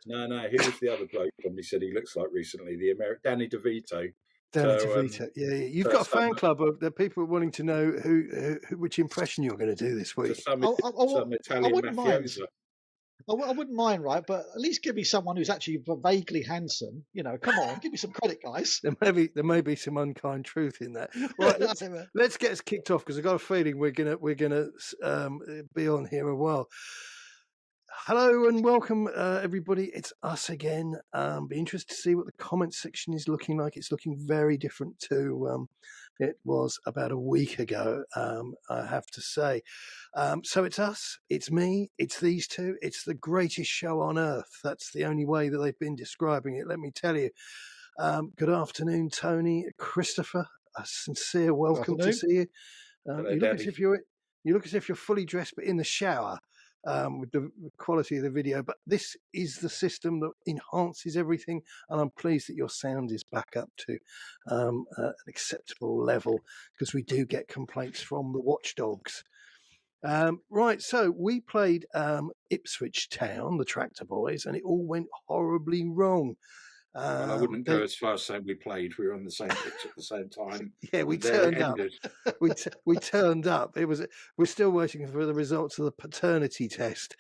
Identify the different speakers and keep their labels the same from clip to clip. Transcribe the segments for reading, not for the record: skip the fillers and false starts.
Speaker 1: No. Who was the other bloke? Somebody said he looks like recently. The Danny DeVito.
Speaker 2: Danny DeVito. Yeah. You've got a fan club of the people wanting to know which impression you're going to do this week.
Speaker 1: Some Italian mafioso.
Speaker 3: I wouldn't mind, right? But at least give me someone who's actually vaguely handsome. Come on, give me some credit, guys.
Speaker 2: There may be some unkind truth in that. Right, let's get us kicked off because I've got a feeling we're gonna be on here a while. Hello and welcome, everybody. It's us again. Be interested to see what the comments section is looking like. It's looking very different to it was about a week ago, I have to say. So it's us, it's me, it's these two. It's the greatest show on earth. That's the only way that they've been describing it, let me tell you. Good afternoon, Tony, Christopher. A sincere welcome to see you. You look as if you're fully dressed, but in the shower. With the quality of the video, but this is the system that enhances everything, and I'm pleased that your sound is back up to an acceptable level because we do get complaints from the watchdogs. Right, so we played Ipswich Town, the Tractor Boys, and it all went horribly wrong.
Speaker 1: Well, I wouldn't go as far as saying we played. We were on the same pitch at the same time.
Speaker 2: Yeah, we turned up. we turned up. We're still waiting for the results of the paternity test.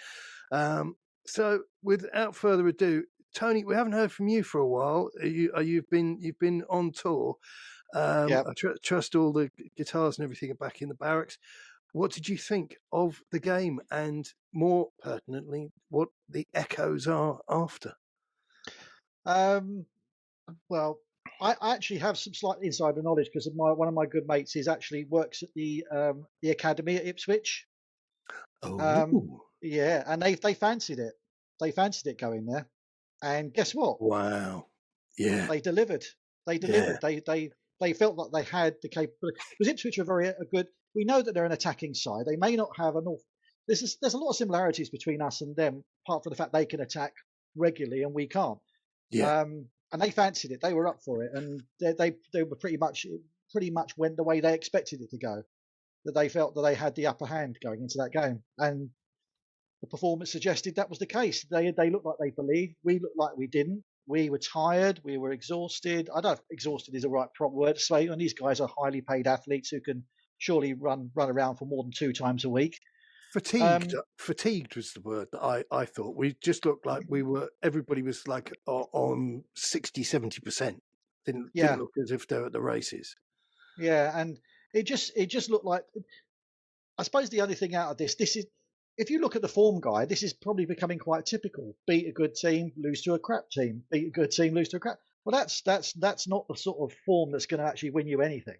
Speaker 2: So, without further ado, Tony, we haven't heard from you for a while. You've been on tour. I trust all the guitars and everything are back in the barracks. What did you think of the game, and more pertinently, what the echoes are after?
Speaker 3: Well, I actually have some slight insider knowledge because one of my good mates actually works at the academy at Ipswich.
Speaker 2: Oh,
Speaker 3: yeah, and they fancied it. They fancied it going there, and guess what?
Speaker 2: Wow, yeah,
Speaker 3: they delivered. They delivered. Yeah. They felt like they had the capability because Ipswich are very good. We know that they're an attacking side. They may not have an awful. There's a lot of similarities between us and them, apart from the fact they can attack regularly and we can't.
Speaker 2: Yeah.
Speaker 3: And they fancied it. They were up for it, and they were pretty much went the way they expected it to go. That they felt that they had the upper hand going into that game, and the performance suggested that was the case. They looked like they believed. We looked like we didn't. We were tired. We were exhausted. I don't know if exhausted is the right proper word to say. And these guys are highly paid athletes who can surely run around for more than 2 times a week.
Speaker 2: Fatigued was the word that I thought. We just looked like everybody was like on 60-70%. Didn't look as if they were at the races.
Speaker 3: Yeah, and it just looked like, I suppose the only thing out of this is, if you look at the form guide, this is probably becoming quite typical. Beat a good team, lose to a crap team. Beat a good team, lose to a crap. Well, that's not the sort of form that's going to actually win you anything.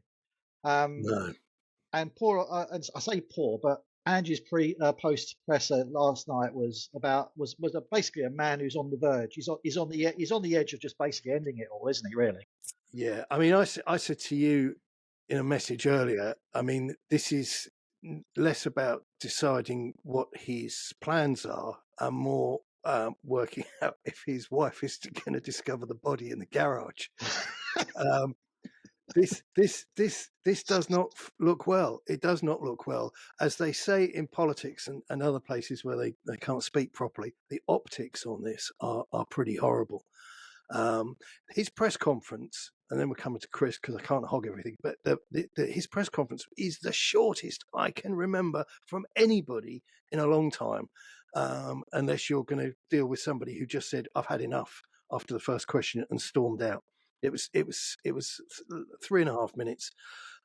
Speaker 2: No.
Speaker 3: And I say poor, but Ange's post presser last night was basically a man who's on the verge. He's on the edge of just basically ending it all, isn't he? Really?
Speaker 2: Yeah. I mean, I said to you in a message earlier. I mean, this is less about deciding what his plans are and more working out if his wife is going to discover the body in the garage. This does not look well. It does not look well. As they say in politics and other places where they can't speak properly, the optics on this are pretty horrible. His press conference, and then we're coming to Chris because I can't hog everything, but his press conference is the shortest I can remember from anybody in a long time, unless you're going to deal with somebody who just said, "I've had enough" after the first question and stormed out. It was 3.5 minutes,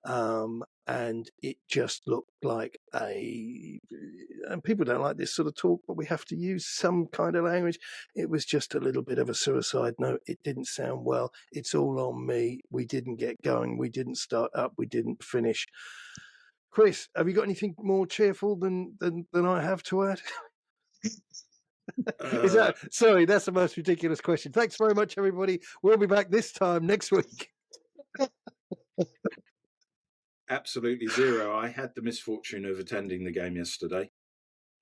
Speaker 2: and it just looked like and people don't like this sort of talk, but we have to use some kind of language. It was just a little bit of a suicide note. It didn't sound well. It's all on me. We didn't get going. We didn't start up. We didn't finish. Chris, have you got anything more cheerful than I have to add? Sorry, that's the most ridiculous question. Thanks very much, everybody. We'll be back this time next week.
Speaker 1: Absolutely zero. I had the misfortune of attending the game yesterday.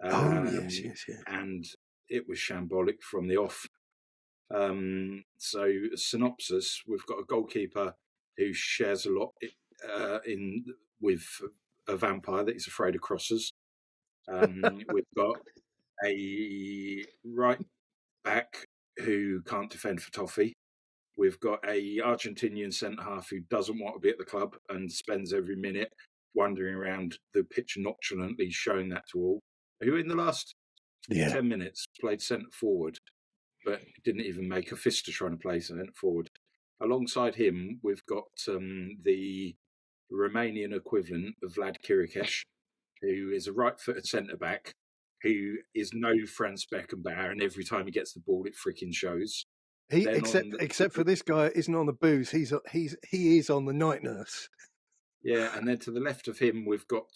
Speaker 2: Yes.
Speaker 1: And it was shambolic from the off. So, synopsis: we've got a goalkeeper who shares a lot with a vampire that he's afraid of crosses. We've got a right back who can't defend for toffee. We've got a Argentinian centre half who doesn't want to be at the club and spends every minute wandering around the pitch nonchalantly, showing that to all. Who in the last 10 minutes played centre forward, but didn't even make a fist to trying to play centre forward. Alongside him, we've got the Romanian equivalent of Vlad Kirikesh, who is a right-footed centre-back, who is no Franz Beckenbauer, and every time he gets the ball, it freaking shows.
Speaker 2: He except for this guy isn't on the booze. He is on the night nurse.
Speaker 1: Yeah, and then to the left of him, we've got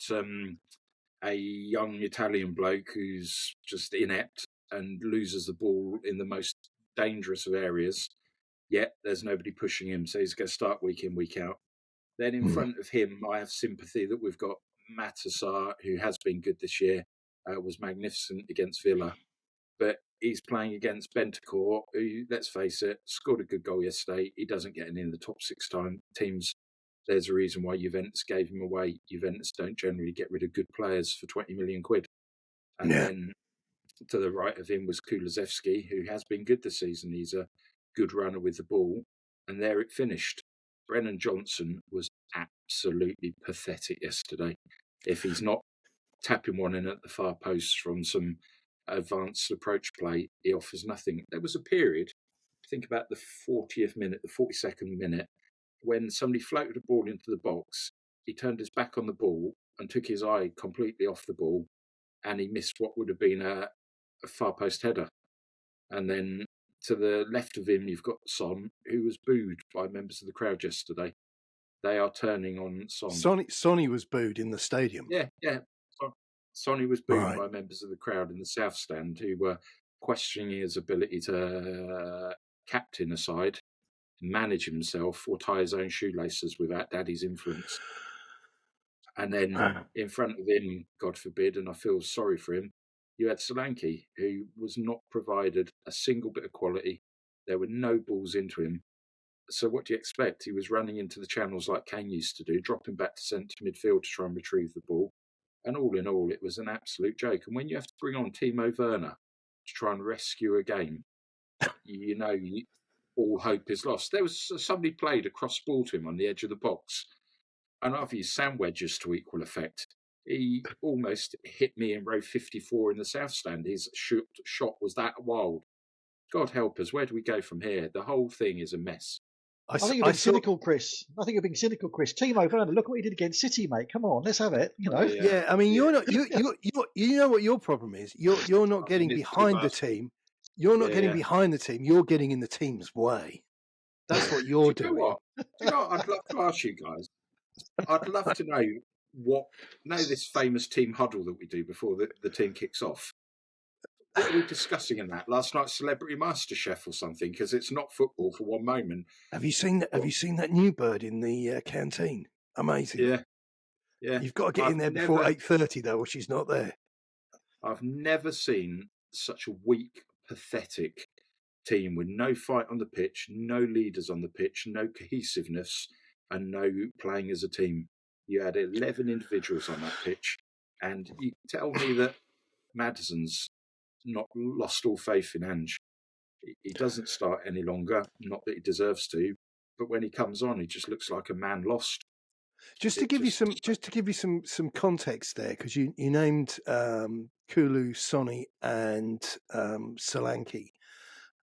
Speaker 1: a young Italian bloke who's just inept and loses the ball in the most dangerous of areas. Yet there's nobody pushing him, so he's going to start week in, week out. Then in front of him, I have sympathy that we've got Maddison, who has been good this year, was magnificent against Villa. But he's playing against Bentancur, who, let's face it, scored a good goal yesterday. He doesn't get in the top 6 teams. There's a reason why Juventus gave him away. Juventus don't generally get rid of good players for 20 million quid. And then to the right of him was Kulusevski, who has been good this season. He's a good runner with the ball. And there it finished. Brennan Johnson was absolutely pathetic yesterday. If he's not tapping one in at the far post from some advanced approach play, he offers nothing. There was a period, think about the 40th minute, the 42nd minute, when somebody floated a ball into the box. He turned his back on the ball and took his eye completely off the ball, and he missed what would have been a far post header. And then to the left of him, you've got Son, who was booed by members of the crowd yesterday. They are turning on Son.
Speaker 2: Sonny was booed in the stadium.
Speaker 1: Yeah. Sonny was booed by members of the crowd in the south stand who were questioning his ability to captain a side, manage himself, or tie his own shoelaces without daddy's influence. And then in front of him, God forbid, and I feel sorry for him, you had Solanke, who was not provided a single bit of quality. There were no balls into him. So what do you expect? He was running into the channels like Kane used to do, dropping back to centre midfield to try and retrieve the ball. And all in all, it was an absolute joke. And when you have to bring on Timo Werner to try and rescue a game, you know all hope is lost. There was somebody played a cross ball to him on the edge of the box, and I've used sand wedges to equal effect. He almost hit me in row 54 in the south stand. His shot was that wild. God help us, where do we go from here? The whole thing is a mess.
Speaker 3: I think you're being cynical, Chris. I think you're being cynical, Chris. Timo Werner, look what he did against City, mate. Come on, let's have it. You know.
Speaker 2: Yeah, I mean, you're not. You know what your problem is. You're not getting behind the team. You're not getting behind the team. You're getting in the team's way. That's what you're doing.
Speaker 1: Do you know what I'd love to ask you guys? I'd love to know this famous team huddle that we do before the team kicks off. What are we discussing in that? Last night's Celebrity MasterChef or something? Because it's not football for one moment.
Speaker 2: Have you seen that? Have you seen that new bird in the canteen? Amazing. Yeah. You've got to get in there before 8:30 though, or she's not there.
Speaker 1: I've never seen such a weak, pathetic team with no fight on the pitch, no leaders on the pitch, no cohesiveness, and no playing as a team. You had 11 individuals on that pitch, and you tell me that Maddison's not lost all faith in Ange. He doesn't start any longer, not that he deserves to, but when he comes on, he just looks like a man lost.
Speaker 2: Just to give you some context there, because you named Kulu, Sonny, and Solanke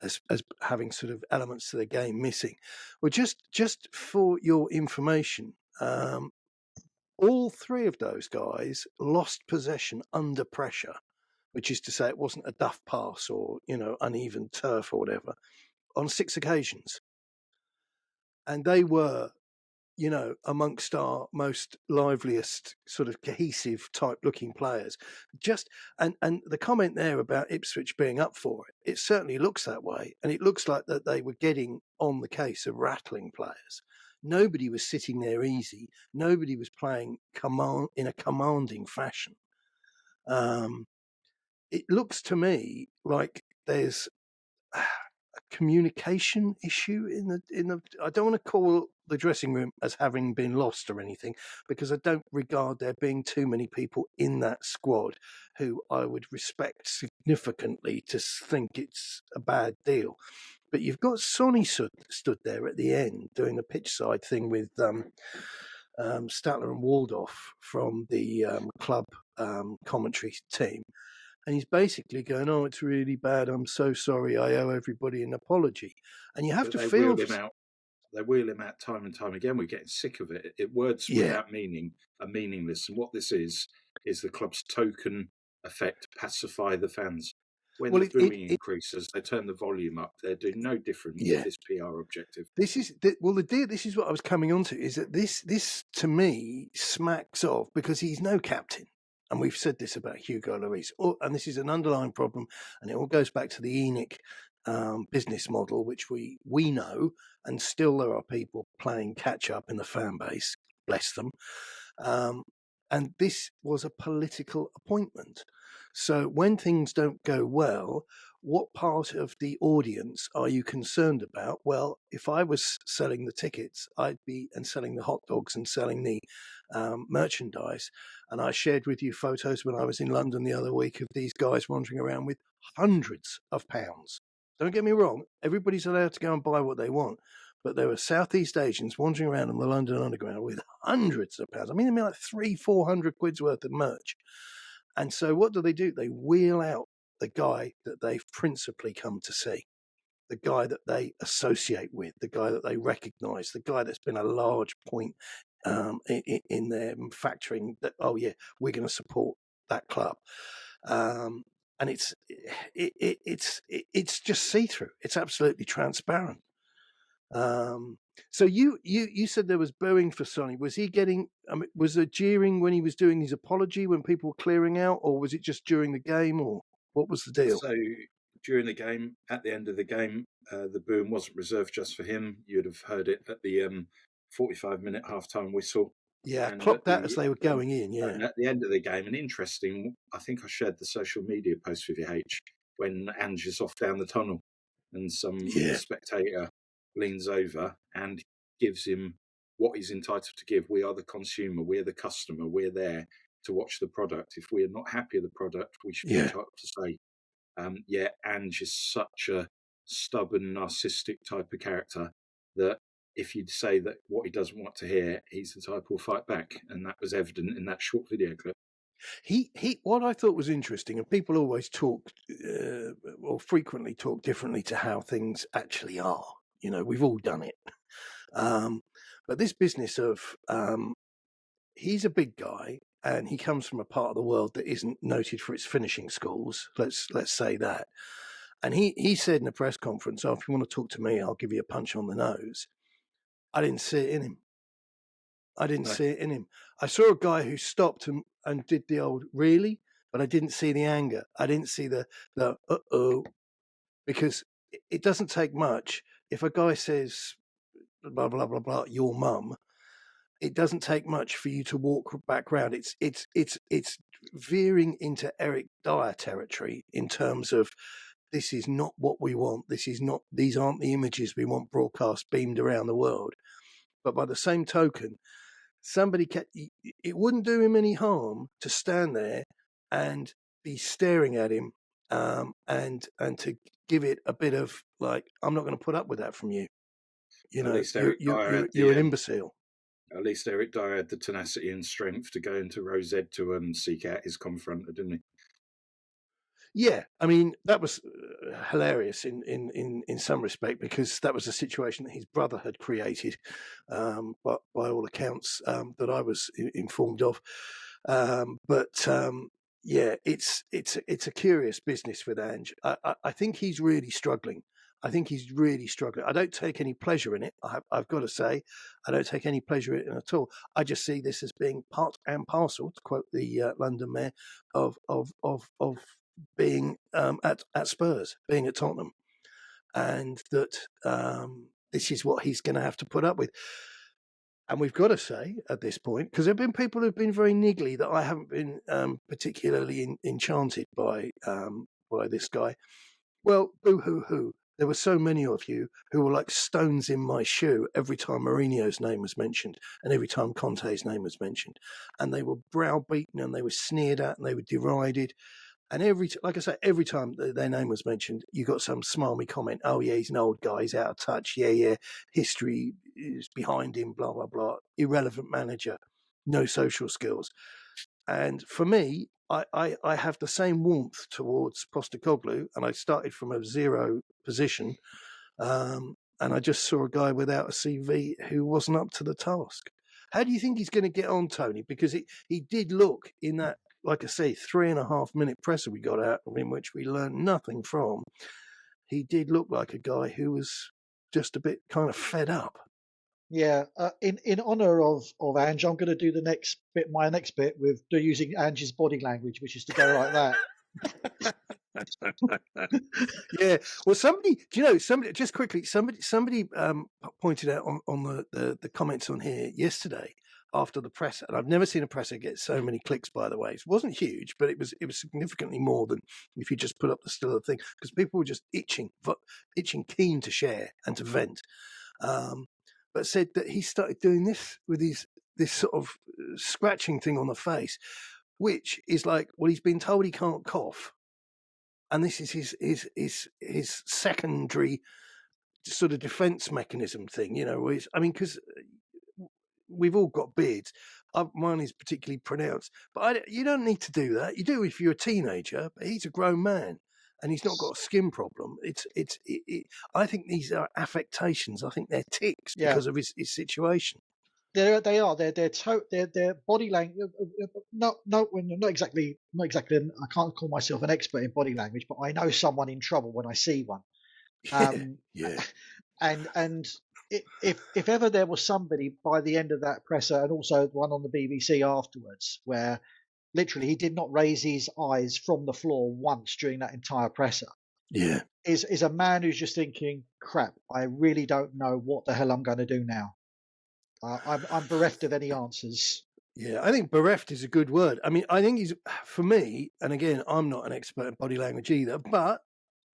Speaker 2: as having sort of elements to the game missing. Well, just for your information, all three of those guys lost possession under pressure, which is to say it wasn't a duff pass or uneven turf or whatever, on 6 occasions, and they were amongst our most liveliest sort of cohesive type looking players. And the comment there about Ipswich being up for it certainly looks that way. And it looks like that they were getting on the case of rattling players. Nobody was sitting there easy. Nobody was playing in a commanding fashion. It looks to me like there's a communication issue in the I don't want to call the dressing room as having been lost or anything, because I don't regard there being too many people in that squad who I would respect significantly to think it's a bad deal. But you've got Sonny stood there at the end doing a pitch side thing with Statler and Waldorf from the club commentary team. And he's basically going, "Oh, it's really bad. I'm so sorry. I owe everybody an apology." And you have
Speaker 1: But
Speaker 2: to
Speaker 1: they
Speaker 2: feel...
Speaker 1: wheel him out. They wheel him out time and time again. We're getting sick of it. Words
Speaker 2: Yeah.
Speaker 1: without meaning are meaningless. And what this is the club's token effect to pacify the fans. When the booing increases, they turn the volume up. They're doing no different with this PR objective.
Speaker 2: This is this is what I was coming on to, is that this to me smacks of, because he's no captain. And we've said this about Hugo Lloris, and this is an underlying problem, and it all goes back to the ENIC business model, which we know, and still there are people playing catch up in the fan base, bless them. And this was a political appointment. So when things don't go well, what part of the audience are you concerned about? Well, if I was selling the tickets, I'd be selling the hot dogs and selling the merchandise. And I shared with you photos when I was in London the other week of these guys wandering around with hundreds of pounds. Don't get me wrong, everybody's allowed to go and buy what they want. But there were Southeast Asians wandering around on the London Underground with hundreds of pounds. I mean, like 300-400 quid's worth of merch. And so what do? They wheel out the guy that they've principally come to see, the guy that they associate with, the guy that they recognise, the guy that's been a large point in their factoring that, oh yeah, we're going to support that club. And it's just see-through. It's absolutely transparent. So you said there was booing for Sonny. Was he getting? Was there jeering when he was doing his apology when people were clearing out, or was it just during the game, or what was the deal?
Speaker 1: So during the game, at the end of the game, the boom wasn't reserved just for him. You'd have heard it at the 45-minute halftime whistle.
Speaker 2: Yeah, and clocked that as they were going in. Yeah,
Speaker 1: and at the end of the game, and interesting, I think I shared the social media post with you, H, when Ange is off down the tunnel, and some spectator leans over and gives him what he's entitled to give. We are the consumer, we're the customer, we're there to watch the product. If we're not happy with the product, we should be entitled to say, Ange is such a stubborn, narcissistic type of character that if you'd say that what he doesn't want to hear, he's the type who'll fight back. And that was evident in that short video clip.
Speaker 2: What I thought was interesting, and people always talk, or frequently talk differently to how things actually are. You know, we've all done it. But this business of, he's a big guy and he comes from a part of the world that isn't noted for its finishing schools. Let's say that. And he said in a press conference, "Oh, if you want to talk to me, I'll give you a punch on the nose." I didn't see it in him. I saw a guy who stopped and did the old really, but I didn't see the anger. I didn't see the uh-oh, because it doesn't take much. If a guy says blah blah blah blah your mum, it doesn't take much for you to walk back round. It's veering into Eric Dyer territory in terms of, this is not what we want. These aren't the images we want broadcast beamed around the world. But by the same token, it wouldn't do him any harm to stand there and be staring at him, and to give it a bit of like, I'm not going to put up with that from you. You know, you're an imbecile.
Speaker 1: At least Eric Dyer had the tenacity and strength to go into Rose Ed to seek out his confronter, didn't he?
Speaker 2: Yeah, I mean, that was hilarious in some respect, because that was a situation that his brother had created, by all accounts that I was informed of. Yeah, it's a curious business with Ange. I think he's really struggling. I don't take any pleasure in it. I've got to say, I don't take any pleasure in it at all. I just see this as being part and parcel, to quote the London mayor, of being at Spurs, being at Tottenham, and that this is what he's going to have to put up with. And we've got to say at this point, because there have been people who've been very niggly that I haven't been particularly enchanted by this guy. Well, boo hoo hoo. there were so many of you who were like stones in my shoe every time Mourinho's name was mentioned and every time Conte's name was mentioned. And they were browbeaten and they were sneered at and they were derided. And like I say, every time their name was mentioned, you got some smarmy comment. Oh, yeah, he's an old guy. He's out of touch. Yeah. History is behind him, blah, blah, blah. Irrelevant manager. No social skills. And for me, I have the same warmth towards Postecoglou, and I started from a zero position. And I just saw a guy without a CV who wasn't up to the task. How do you think he's going to get on, Tony? Because he did look in that, like I say, 3.5 minute presser we got out of him, which we learned nothing from. He did look like a guy who was just a bit kind of fed up.
Speaker 3: Yeah, in honour of Ange, I'm going to do my next bit with using Ange's body language, which is to go like that.
Speaker 2: Yeah. Well, somebody just quickly, somebody pointed out on the comments on here yesterday after the presser, and I've never seen a presser get so many clicks, by the way. It wasn't huge, but it was significantly more than if you just put up the still thing, because people were just itching keen to share and to vent. But said that he started doing this with this sort of scratching thing on the face, which is like, well, he's been told he can't cough. And this is his secondary sort of defense mechanism thing, because we've all got beards. Mine is particularly pronounced, but you don't need to do that. You do if you're a teenager, but he's a grown man and he's not got a skin problem. I think these are affectations. I think they're tics because of his situation.
Speaker 3: They are. Their body language. Not exactly. I can't call myself an expert in body language, but I know someone in trouble when I see one.
Speaker 2: Yeah.
Speaker 3: And if ever there was somebody by the end of that presser, and also one on the BBC afterwards, where literally he did not raise his eyes from the floor once during that entire presser.
Speaker 2: Yeah.
Speaker 3: Is a man who's just thinking, crap, I really don't know what the hell I'm going to do now. I'm bereft of any answers.
Speaker 2: Yeah, I think bereft is a good word. I mean, I think he's, for me, and again, I'm not an expert in body language either, but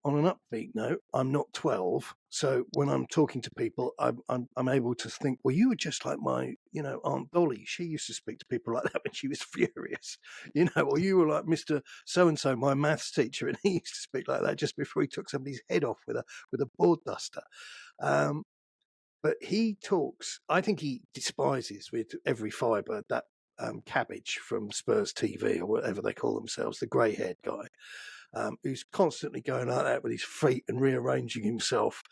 Speaker 2: on an upbeat note, I'm not 12. So when I'm talking to people, I'm able to think, well, you were just like my, Aunt Dolly. She used to speak to people like that when she was furious, or you were like Mr. So-and-so, my maths teacher, and he used to speak like that just before he took somebody's head off with a board duster. But he talks, I think he despises with every fibre that Cabbage from Spurs TV or whatever they call themselves, the grey-haired guy, who's constantly going like that with his feet and rearranging himself.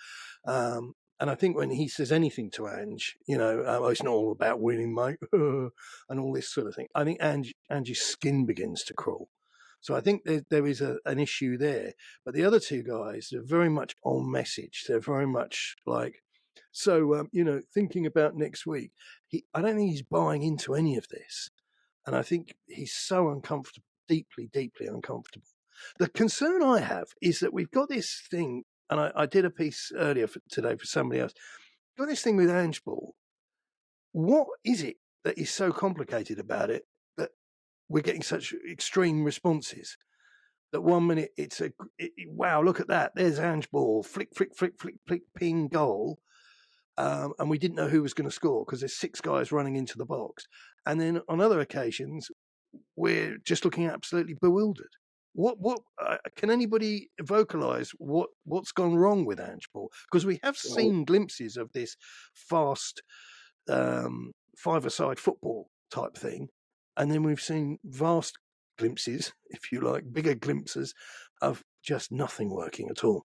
Speaker 2: And I think when he says anything to Ange, it's not all about winning, mate, and all this sort of thing, I think Ange's skin begins to crawl. So I think there is an issue there. But the other two guys, they're very much on message. They're very much like, so, thinking about next week, I don't think he's buying into any of this. And I think he's so uncomfortable, deeply, deeply uncomfortable. The concern I have is that we've got this thing, and I did a piece earlier today for somebody else, got this thing with Angeball. What is it that is so complicated about it that we're getting such extreme responses? That 1 minute it's wow, look at that, there's Angeball, flick, flick, flick, flick, flick, ping, goal. And we didn't know who was going to score because there's 6 guys running into the box. And then on other occasions, we're just looking absolutely bewildered. What can anybody vocalise what's gone wrong with Angeball? Because we have seen glimpses of this fast 5-a-side football type thing, and then we've seen vast glimpses, if you like, bigger glimpses of just nothing working at all.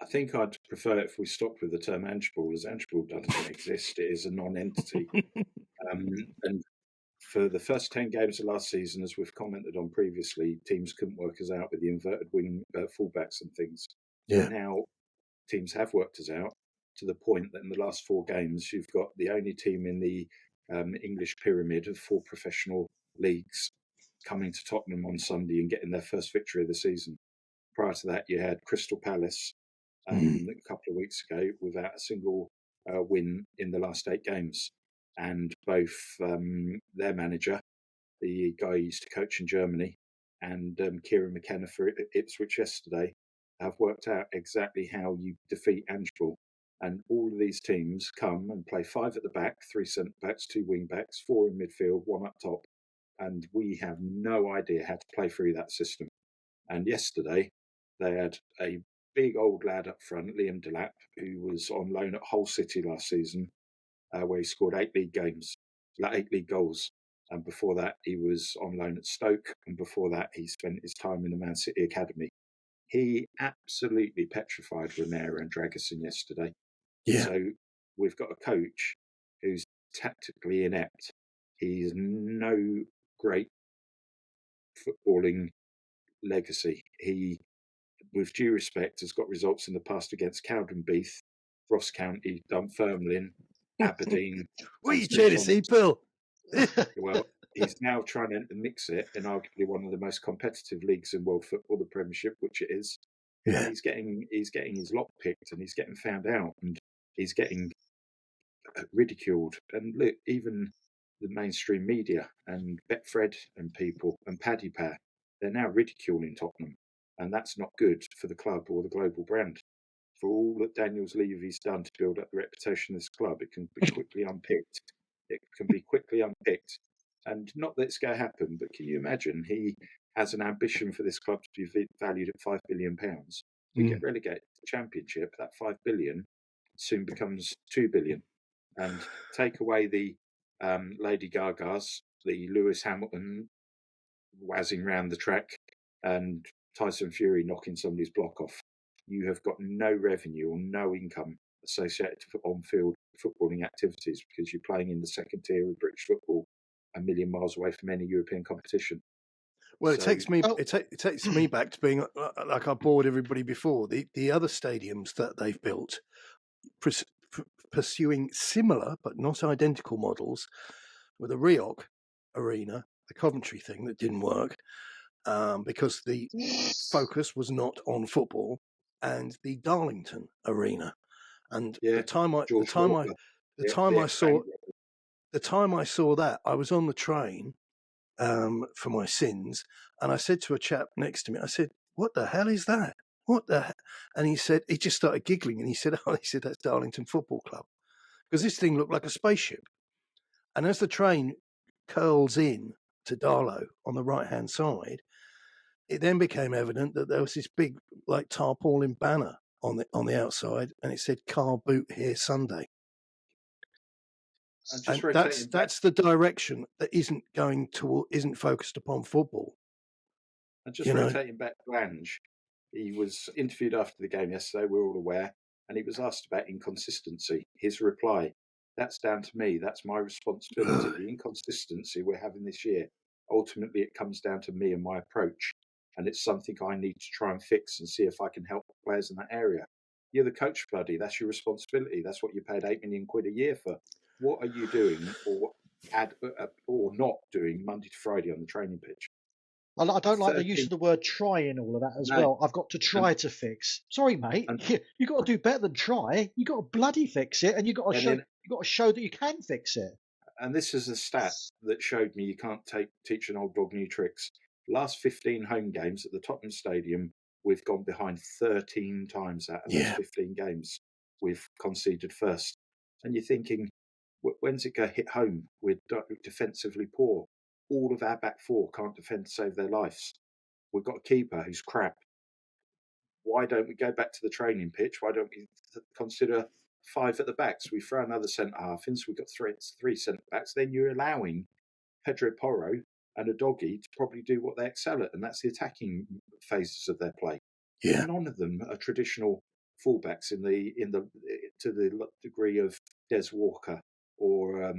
Speaker 1: I think I'd prefer if we stopped with the term Angeball, as Angeball doesn't exist. It is a non-entity. And for the first 10 games of last season, as we've commented on previously, teams couldn't work us out with the inverted wing fullbacks and things.
Speaker 2: Yeah.
Speaker 1: Now teams have worked us out to the point that in the last 4 games, you've got the only team in the English pyramid of 4 professional leagues coming to Tottenham on Sunday and getting their first victory of the season. Prior to that, you had Crystal Palace a couple of weeks ago without a single win in the last 8 games. And both their manager, the guy who used to coach in Germany, and Kieran McKenna for Ipswich yesterday have worked out exactly how you defeat Angeball. And all of these teams come and play 5 at the back, 3 centre backs, 2 wing backs, 4 in midfield, 1 up top. And we have no idea how to play through that system. And yesterday, they had a big old lad up front, Liam Delap, who was on loan at Hull City last season, where he scored 8 league goals. And before that, he was on loan at Stoke. And before that, he spent his time in the Man City Academy. He absolutely petrified Renera and Dragusin yesterday.
Speaker 2: Yeah.
Speaker 1: So we've got a coach who's tactically inept. He's no great footballing legacy. He, with due respect, has got results in the past against Cowdenbeath, Ross County, Dunfermline, Aberdeen.
Speaker 2: What are you trying to say, Bill?
Speaker 1: Well, he's now trying to mix it in arguably one of the most competitive leagues in world football, the Premiership, which it is.
Speaker 2: Yeah.
Speaker 1: And he's getting his lot picked, and he's getting found out, and he's getting ridiculed. And look, even the mainstream media and Betfred and people and Paddy Power, they're now ridiculing Tottenham, and that's not good for the club or the global brand. For all that Daniels Levy's done to build up the reputation of this club, it can be quickly unpicked. It can be quickly unpicked. And not that it's going to happen, but can you imagine he has an ambition for this club to be valued at £5 billion. We get relegated to the Championship, that £5 billion soon becomes £2 billion. And take away the Lady Gagas, the Lewis Hamilton wazzing round the track, and Tyson Fury knocking somebody's block off. You have got no revenue or no income associated with on-field footballing activities because you're playing in the second tier of British football, a million miles away from any European competition.
Speaker 2: Well, it takes me back to being like I bored everybody before. The other stadiums that they've built, pursuing similar but not identical models, with the Rioch Arena, the Coventry thing that didn't work because the focus was not on football, and the Darlington Arena. And the time I saw that, I was on the train for my sins, and I said to a chap next to me, I said, "What the hell is that? What the?" And he just started giggling, and he said, "That's Darlington Football Club," because this thing looked like a spaceship. And as the train curls in to Darlow on the right-hand side, it then became evident that there was this big, like, tarpaulin banner on the outside, and it said "Car Boot Here Sunday." And that's the direction that isn't focused upon football.
Speaker 1: And just rotating back to Ange, he was interviewed after the game yesterday, we're all aware, and he was asked about inconsistency. His reply, "That's down to me, that's my responsibility. The inconsistency we're having this year, ultimately it comes down to me and my approach, and it's something I need to try and fix and see if I can help players in that area." You're the coach, buddy, that's your responsibility. That's what you paid £8 million a year for. What are you doing or not doing Monday to Friday on the training pitch?
Speaker 3: I don't like the use of the word try in all of that as well. I've got to try to fix. Sorry, mate. You've got to do better than try. You've got to bloody fix it, and you've got to show that you can fix it.
Speaker 1: And this is a stat that showed me you can't teach an old dog new tricks. Last 15 home games at the Tottenham Stadium, we've gone behind 13 times out of those 15 games. We've conceded first. And you're thinking, when's it going to hit home? We're defensively poor. All of our back four can't defend to save their lives. We've got a keeper who's crap. Why don't we go back to the training pitch? Why don't we consider 5 at the backs? We throw another centre half in, so we've got three centre backs. Then you're allowing Pedro Porro and Udogie to probably do what they excel at, and that's the attacking phases of their play.
Speaker 2: Yeah.
Speaker 1: And none of them are traditional fullbacks to the degree of Des Walker or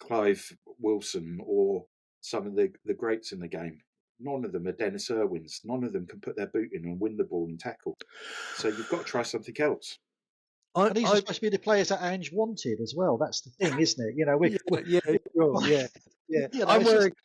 Speaker 1: Clive Wilson or some of the greats in the game. None of them are Dennis Irwins. None of them can put their boot in and win the ball and tackle. So you've got to try something else.
Speaker 3: And these are supposed to be the players that Ange wanted as well. That's the thing, isn't it? You know,
Speaker 2: yeah.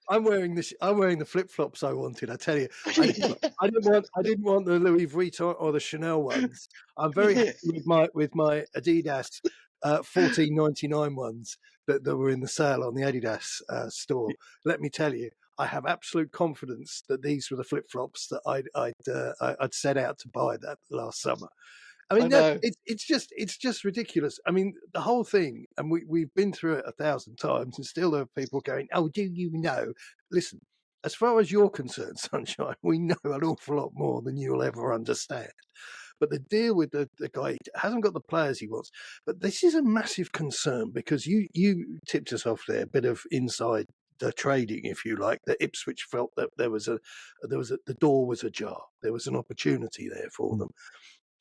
Speaker 2: I'm wearing the flip flops I wanted. I tell you, I didn't want the Louis Vuitton or the Chanel ones. I'm very happy with my Adidas 14.99 ones that were in the sale on the Adidas store. Let me tell you, I have absolute confidence that these were the flip flops that I'd set out to buy that last summer. I mean,
Speaker 3: know.
Speaker 2: it's just ridiculous. I mean, the whole thing, and we've been through it 1,000 times, and still there are people going, "Oh, do you know?" Listen, as far as you're concerned, Sunshine, we know an awful lot more than you'll ever understand. But the deal with the guy hasn't got the players he wants. But this is a massive concern because you tipped us off there, a bit of inside the trading, if you like, that Ipswich felt that the door was ajar. There was an opportunity there for them.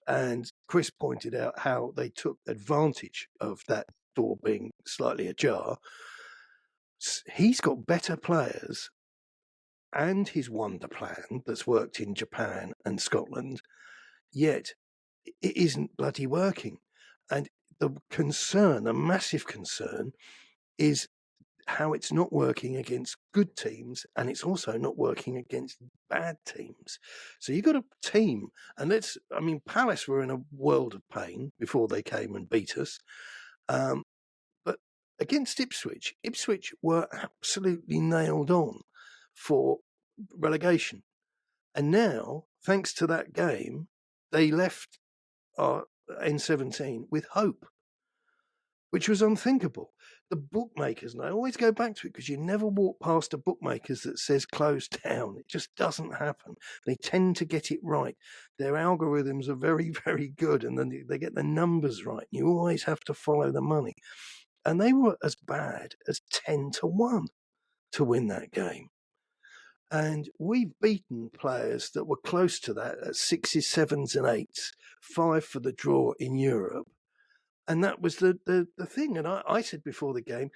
Speaker 2: And Chris pointed out how they took advantage of that door being slightly ajar. He's got better players and his wonder plan that's worked in Japan and Scotland, yet it isn't bloody working. And the concern, a massive concern, is how it's not working against good teams, and it's also not working against bad teams. So you've got a team, and Palace were in a world of pain before they came and beat us. But against Ipswich were absolutely nailed on for relegation. And now, thanks to that game, they left our N17 with hope, which was unthinkable. The bookmakers, and I always go back to it because you never walk past a bookmakers that says closed down. It just doesn't happen. They tend to get it right. Their algorithms are very, very good, and then they get the numbers right. You always have to follow the money. And they were as bad as 10-1 to win that game. And we've beaten players that were close to that at 6s, 7s, and 8s, 5 for the draw in Europe. And that was the thing. And I said before the game,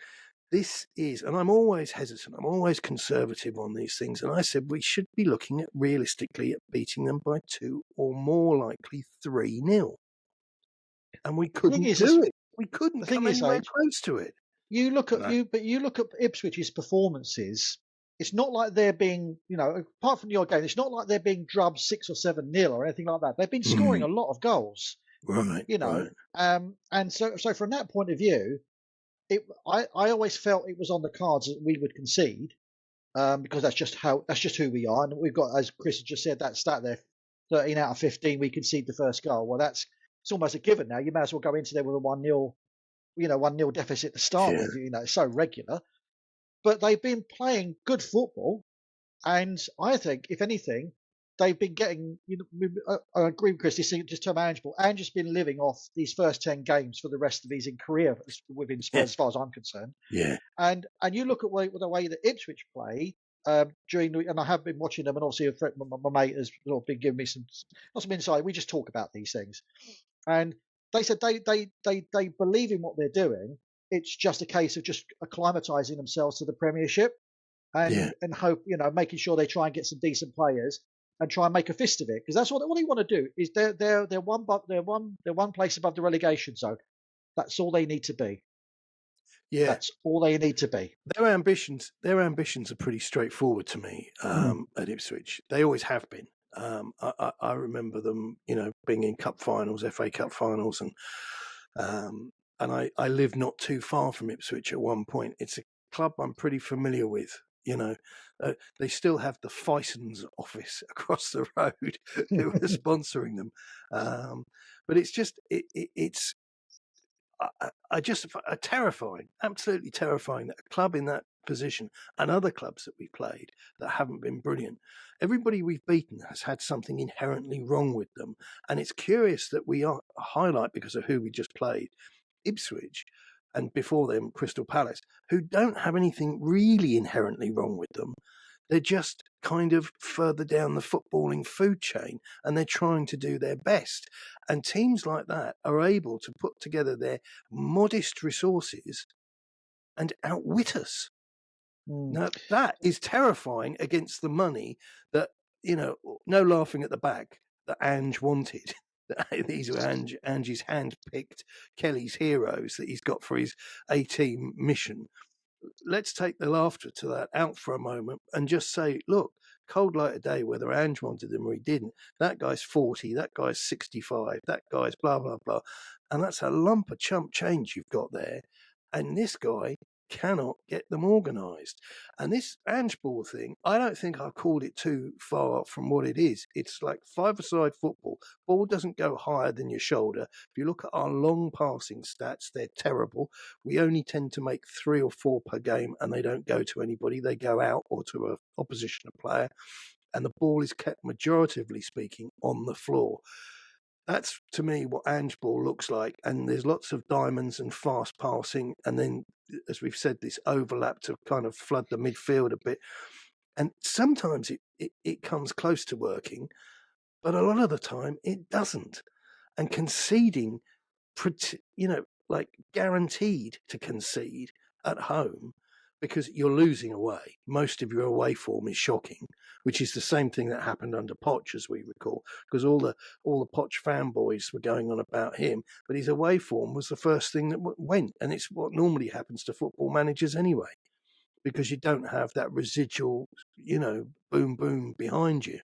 Speaker 2: this is, and I'm always hesitant, I'm always conservative on these things. And I said we should be looking at realistically at beating them by 2 or more likely 3-0. And we couldn't do it. We couldn't come anywhere close to it.
Speaker 3: You look at Ipswich's performances. It's not like they're being, apart from your game, it's not like they're being drubbed 6 or 7-0 or anything like that. They've been scoring a lot of goals.
Speaker 2: Right.
Speaker 3: And so from that point of view, I always felt it was on the cards that we would concede, because that's just who we are. And we've got, as Chris has just said, that stat there, 13 out of 15, we concede the first goal. Well, it's almost a given now. You may as well go into there with a 1-0, 1-0 deficit to start with. It's so regular. But they've been playing good football, and I think, if anything, they've been getting. I agree with Chris. Just tell Angeball. Ange has been living off these first 10 games for the rest of his career within Spurs, as far as I'm concerned.
Speaker 2: Yeah.
Speaker 3: And you look at the way that Ipswich play and I have been watching them, and obviously my mate has been giving me some insight. We just talk about these things, and they said they believe in what they're doing. It's just a case of just acclimatizing themselves to the Premiership, and hope, making sure they try and get some decent players and try and make a fist of it, because that's what they want to do. Is they're one place above the relegation zone. That's all they need to be.
Speaker 2: Yeah,
Speaker 3: that's all they need to be.
Speaker 2: Their ambitions are pretty straightforward to me. At Ipswich, they always have been. I remember them, being in cup finals, FA Cup finals, and I lived not too far from Ipswich at one point. It's a club I'm pretty familiar with. They still have the Fison's office across the road who are sponsoring them. But it's just, it's terrifying, absolutely terrifying that a club in that position and other clubs that we've played that haven't been brilliant. Everybody we've beaten has had something inherently wrong with them. And it's curious that we highlight, because of who we just played, Ipswich, and before them Crystal Palace, who don't have anything really inherently wrong with them. They're just kind of further down the footballing food chain, and they're trying to do their best. And teams like that are able to put together their modest resources and outwit us. Now, that is terrifying against the money that, no laughing at the back, that Ange wanted. These are Ange's hand-picked Kelly's heroes that he's got for his A-team mission. Let's take the laughter to that out for a moment and just say, look, cold light of day, whether Ange wanted them or he didn't, that guy's 40, that guy's 65, that guy's blah, blah, blah. And that's a lump of chump change you've got there. And this guy cannot get them organised. And this Angeball thing, I don't think I've called it too far from what it is. It's like five-a-side football. Ball doesn't go higher than your shoulder. If you look at our long passing stats, they're terrible. We only tend to make 3 or 4 per game, and they don't go to anybody. They go out or to an opposition player. And the ball is kept, majoritively speaking, on the floor. That's, to me, what Angeball looks like. And there's lots of diamonds and fast passing. And then, as we've said, this overlap to kind of flood the midfield a bit. And sometimes it comes close to working, but a lot of the time it doesn't. And conceding, like guaranteed to concede at home, because you're losing away. Most of your away form is shocking, which is the same thing that happened under Poch, as we recall, because all the Poch fanboys were going on about him, but his away form was the first thing that went, and it's what normally happens to football managers anyway, because you don't have that residual, boom boom behind you.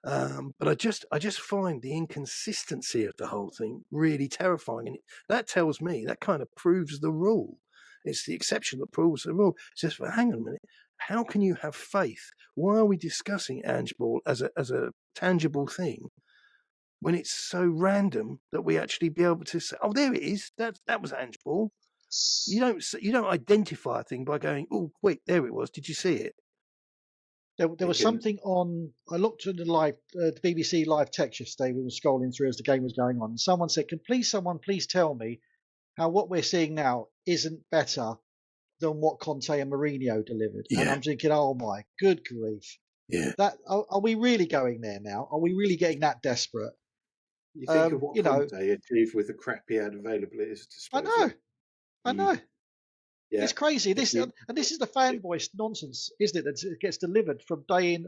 Speaker 2: But I just find the inconsistency of the whole thing really terrifying, and that tells me, that kind of proves the rule. It's the exception that proves the rule. It's just, well, hang on a minute. How can you have faith? Why are we discussing Angeball as a tangible thing when it's so random that we actually be able to say, oh, there it is. That was Angeball. You don't identify a thing by going, oh, wait, there it was. Did you see it?
Speaker 3: There was something on. I looked at the BBC live text yesterday. We were scrolling through as the game was going on. And someone said, "Can someone please tell me how what we're seeing now isn't better than what Conte and Mourinho delivered?"
Speaker 2: Yeah.
Speaker 3: And I'm thinking, oh my good grief!
Speaker 2: Yeah.
Speaker 3: That are we really going there now? Are we really getting that desperate?
Speaker 1: You think of what Conte achieved with the crap he had available at his disposal.
Speaker 3: I know.
Speaker 1: Yeah.
Speaker 3: It's crazy. This is the fanboy nonsense, isn't it? That gets delivered from day in.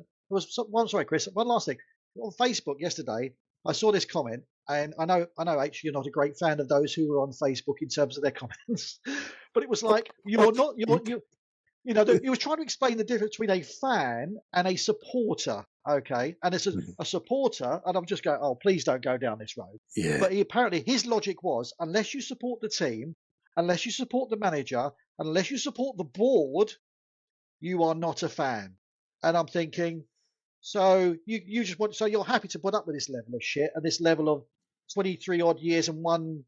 Speaker 3: Sorry, Chris. One last thing. On Facebook yesterday, I saw this comment, and I know, H, you're not a great fan of those who are on Facebook in terms of their comments, but it was like he was trying to explain the difference between a fan and a supporter. Okay, and it's a supporter, and I'm just going, oh, please don't go down this road.
Speaker 2: Yeah.
Speaker 3: But apparently his logic was, unless you support the team, unless you support the manager, unless you support the board, you are not a fan. And I'm thinking, so you just want, so you're happy to put up with this level of shit and this level of 23 odd years and one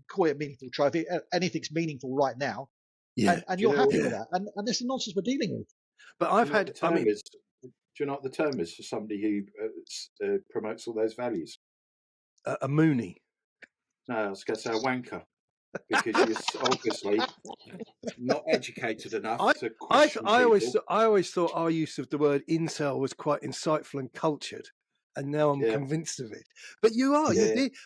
Speaker 3: call it meaningful trophy. Anything's meaningful right now.
Speaker 2: Yeah.
Speaker 3: And you're happy with that. And this is nonsense we're dealing with.
Speaker 2: But I've had,
Speaker 1: do you know what the term is for somebody who promotes all those values?
Speaker 2: A Mooney.
Speaker 1: No, I was going to say a wanker. Because you're obviously not educated enough to question
Speaker 2: I always thought our use of the word incel was quite insightful and cultured, and now I'm convinced of it. But you are,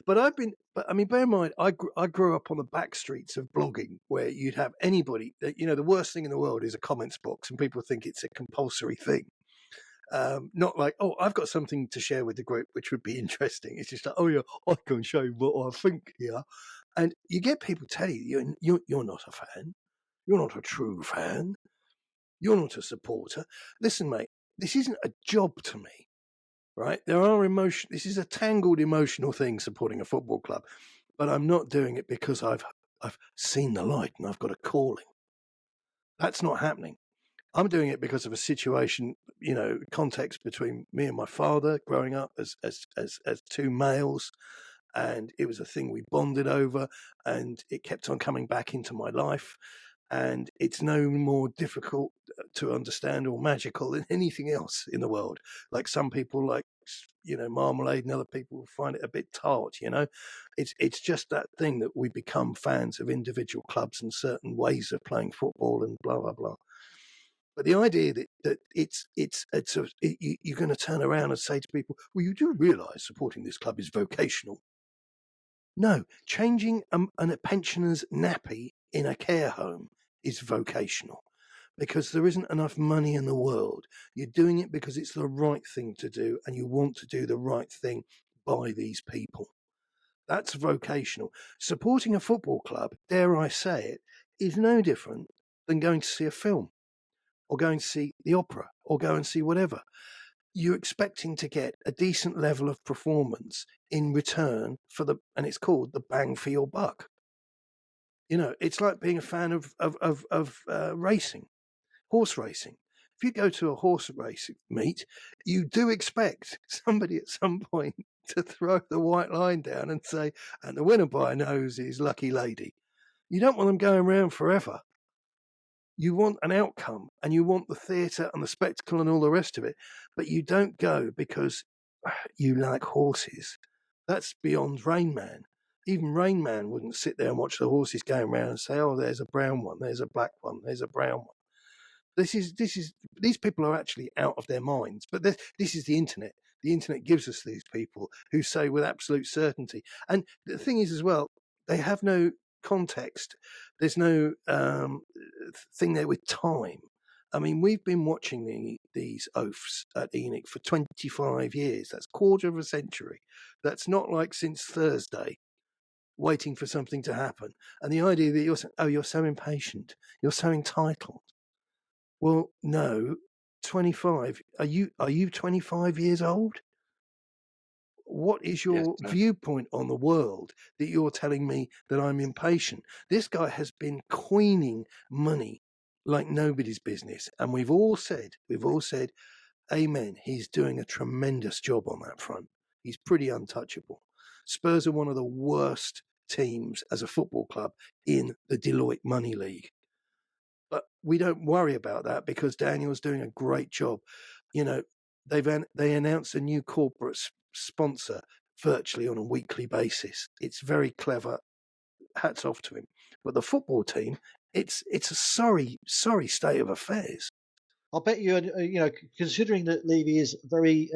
Speaker 2: But bear in mind, I grew up on the back streets of blogging, where you'd have anybody that, the worst thing in the world is a comments box, and people think it's a compulsory thing. Not like, oh, I've got something to share with the group, which would be interesting. It's just like, oh yeah, I can show you what I think here. And you get people telling you, you're not a fan. You're not a true fan. You're not a supporter. Listen, mate, this isn't a job to me, right? This is a tangled emotional thing, supporting a football club. But I'm not doing it because I've seen the light and I've got a calling. That's not happening. I'm doing it because of a situation, context between me and my father growing up as two males. And it was a thing we bonded over, and it kept on coming back into my life. And it's no more difficult to understand or magical than anything else in the world. Like some people like, marmalade, and other people find it a bit tart, It's just that thing that we become fans of individual clubs and certain ways of playing football and blah, blah, blah. But the idea that you're going to turn around and say to people, well, you do realise supporting this club is vocational. No, changing a pensioner's nappy in a care home is vocational, because there isn't enough money in the world. You're doing it because it's the right thing to do, and you want to do the right thing by these people. That's vocational. Supporting a football club, dare I say it, is no different than going to see a film or going to see the opera or go and see whatever. You're expecting to get a decent level of performance in return and it's called the bang for your buck. You know, it's like being a fan of racing, horse racing. If you go to a horse race meet, you do expect somebody at some point to throw the white line down and say, and the winner by a nose is Lucky Lady. You don't want them going around forever. You want an outcome, and you want the theatre and the spectacle and all the rest of it, but you don't go because you like horses. That's beyond Rain Man. Even Rain Man wouldn't sit there and watch the horses going around and say, "Oh, there's a brown one, there's a black one, there's a brown one." These people are actually out of their minds. But this is the internet. The internet gives us these people who say with absolute certainty. And the thing is, as well, they have no context. There's no thing there with time. I mean, we've been watching these oafs at ENIC for 25 years. That's a quarter of a century. That's not like since Thursday, waiting for something to happen. And the idea that you're so impatient, you're so entitled. Well, no, 25. Are you 25 years old? What is your viewpoint on the world that you're telling me that I'm impatient? This guy has been coining money like nobody's business. And we've all said, amen. He's doing a tremendous job on that front. He's pretty untouchable. Spurs are one of the worst teams as a football club in the Deloitte Money League. But we don't worry about that because Daniel's doing a great job. You know, they announced a new corporate sponsor virtually on a weekly basis. It's very clever. Hats off to him. But the football team, it's a sorry state of affairs.
Speaker 3: I'll bet you, considering that Levy is very,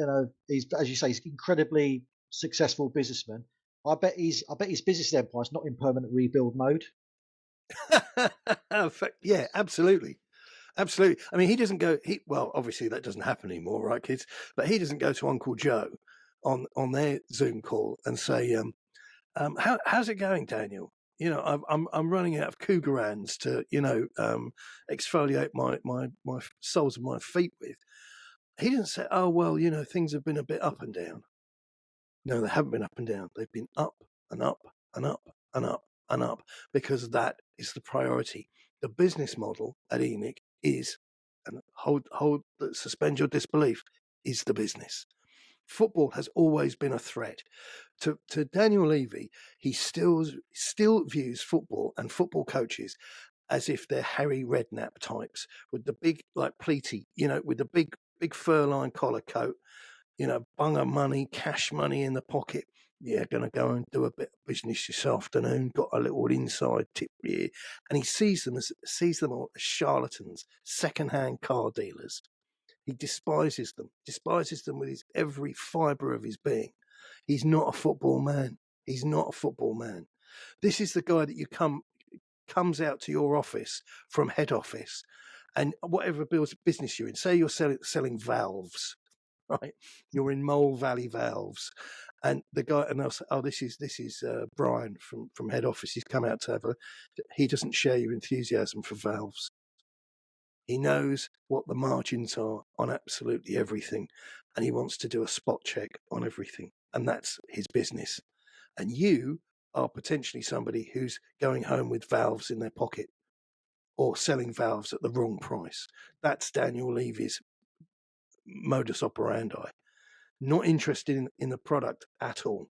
Speaker 3: he's, as you say, he's incredibly successful businessman. I bet his business empire is not in permanent rebuild mode.
Speaker 2: Yeah, absolutely. I mean, he doesn't go. Well, obviously that doesn't happen anymore, right, kids? But he doesn't go to Uncle Joe on their Zoom call and say, "How's it going, Daniel? You know, I'm running out of cougarans to exfoliate my soles of my feet with." He didn't say, "Oh well, things have been a bit up and down." No, they haven't been up and down. They've been up and up and up and up and up, because that is the priority. The business model at ENIC is, and suspend your disbelief, is the business. Football has always been a threat to Daniel Levy. He still views football and football coaches as if they're Harry Redknapp types with the big, like Pleaty, with the big fur-lined collar coat, bung of money, cash money in the pocket. Yeah, going to go and do a bit of business this afternoon. Got a little inside tip here. And he sees them all as charlatans, second-hand car dealers. He despises them with every fibre of his being. He's not a football man. This is the guy that comes out to your office from head office, and whatever business you're in, say you're selling valves, right? You're in Mole Valley Valves, and the guy, and they'll say, "Oh, this is Brian from head office. He's come out to have a." He doesn't share your enthusiasm for valves. He knows what the margins are on absolutely everything, and he wants to do a spot check on everything, and that's his business. And you are potentially somebody who's going home with valves in their pocket or selling valves at the wrong price. That's Daniel Levy's modus operandi. Not interested in the product at all.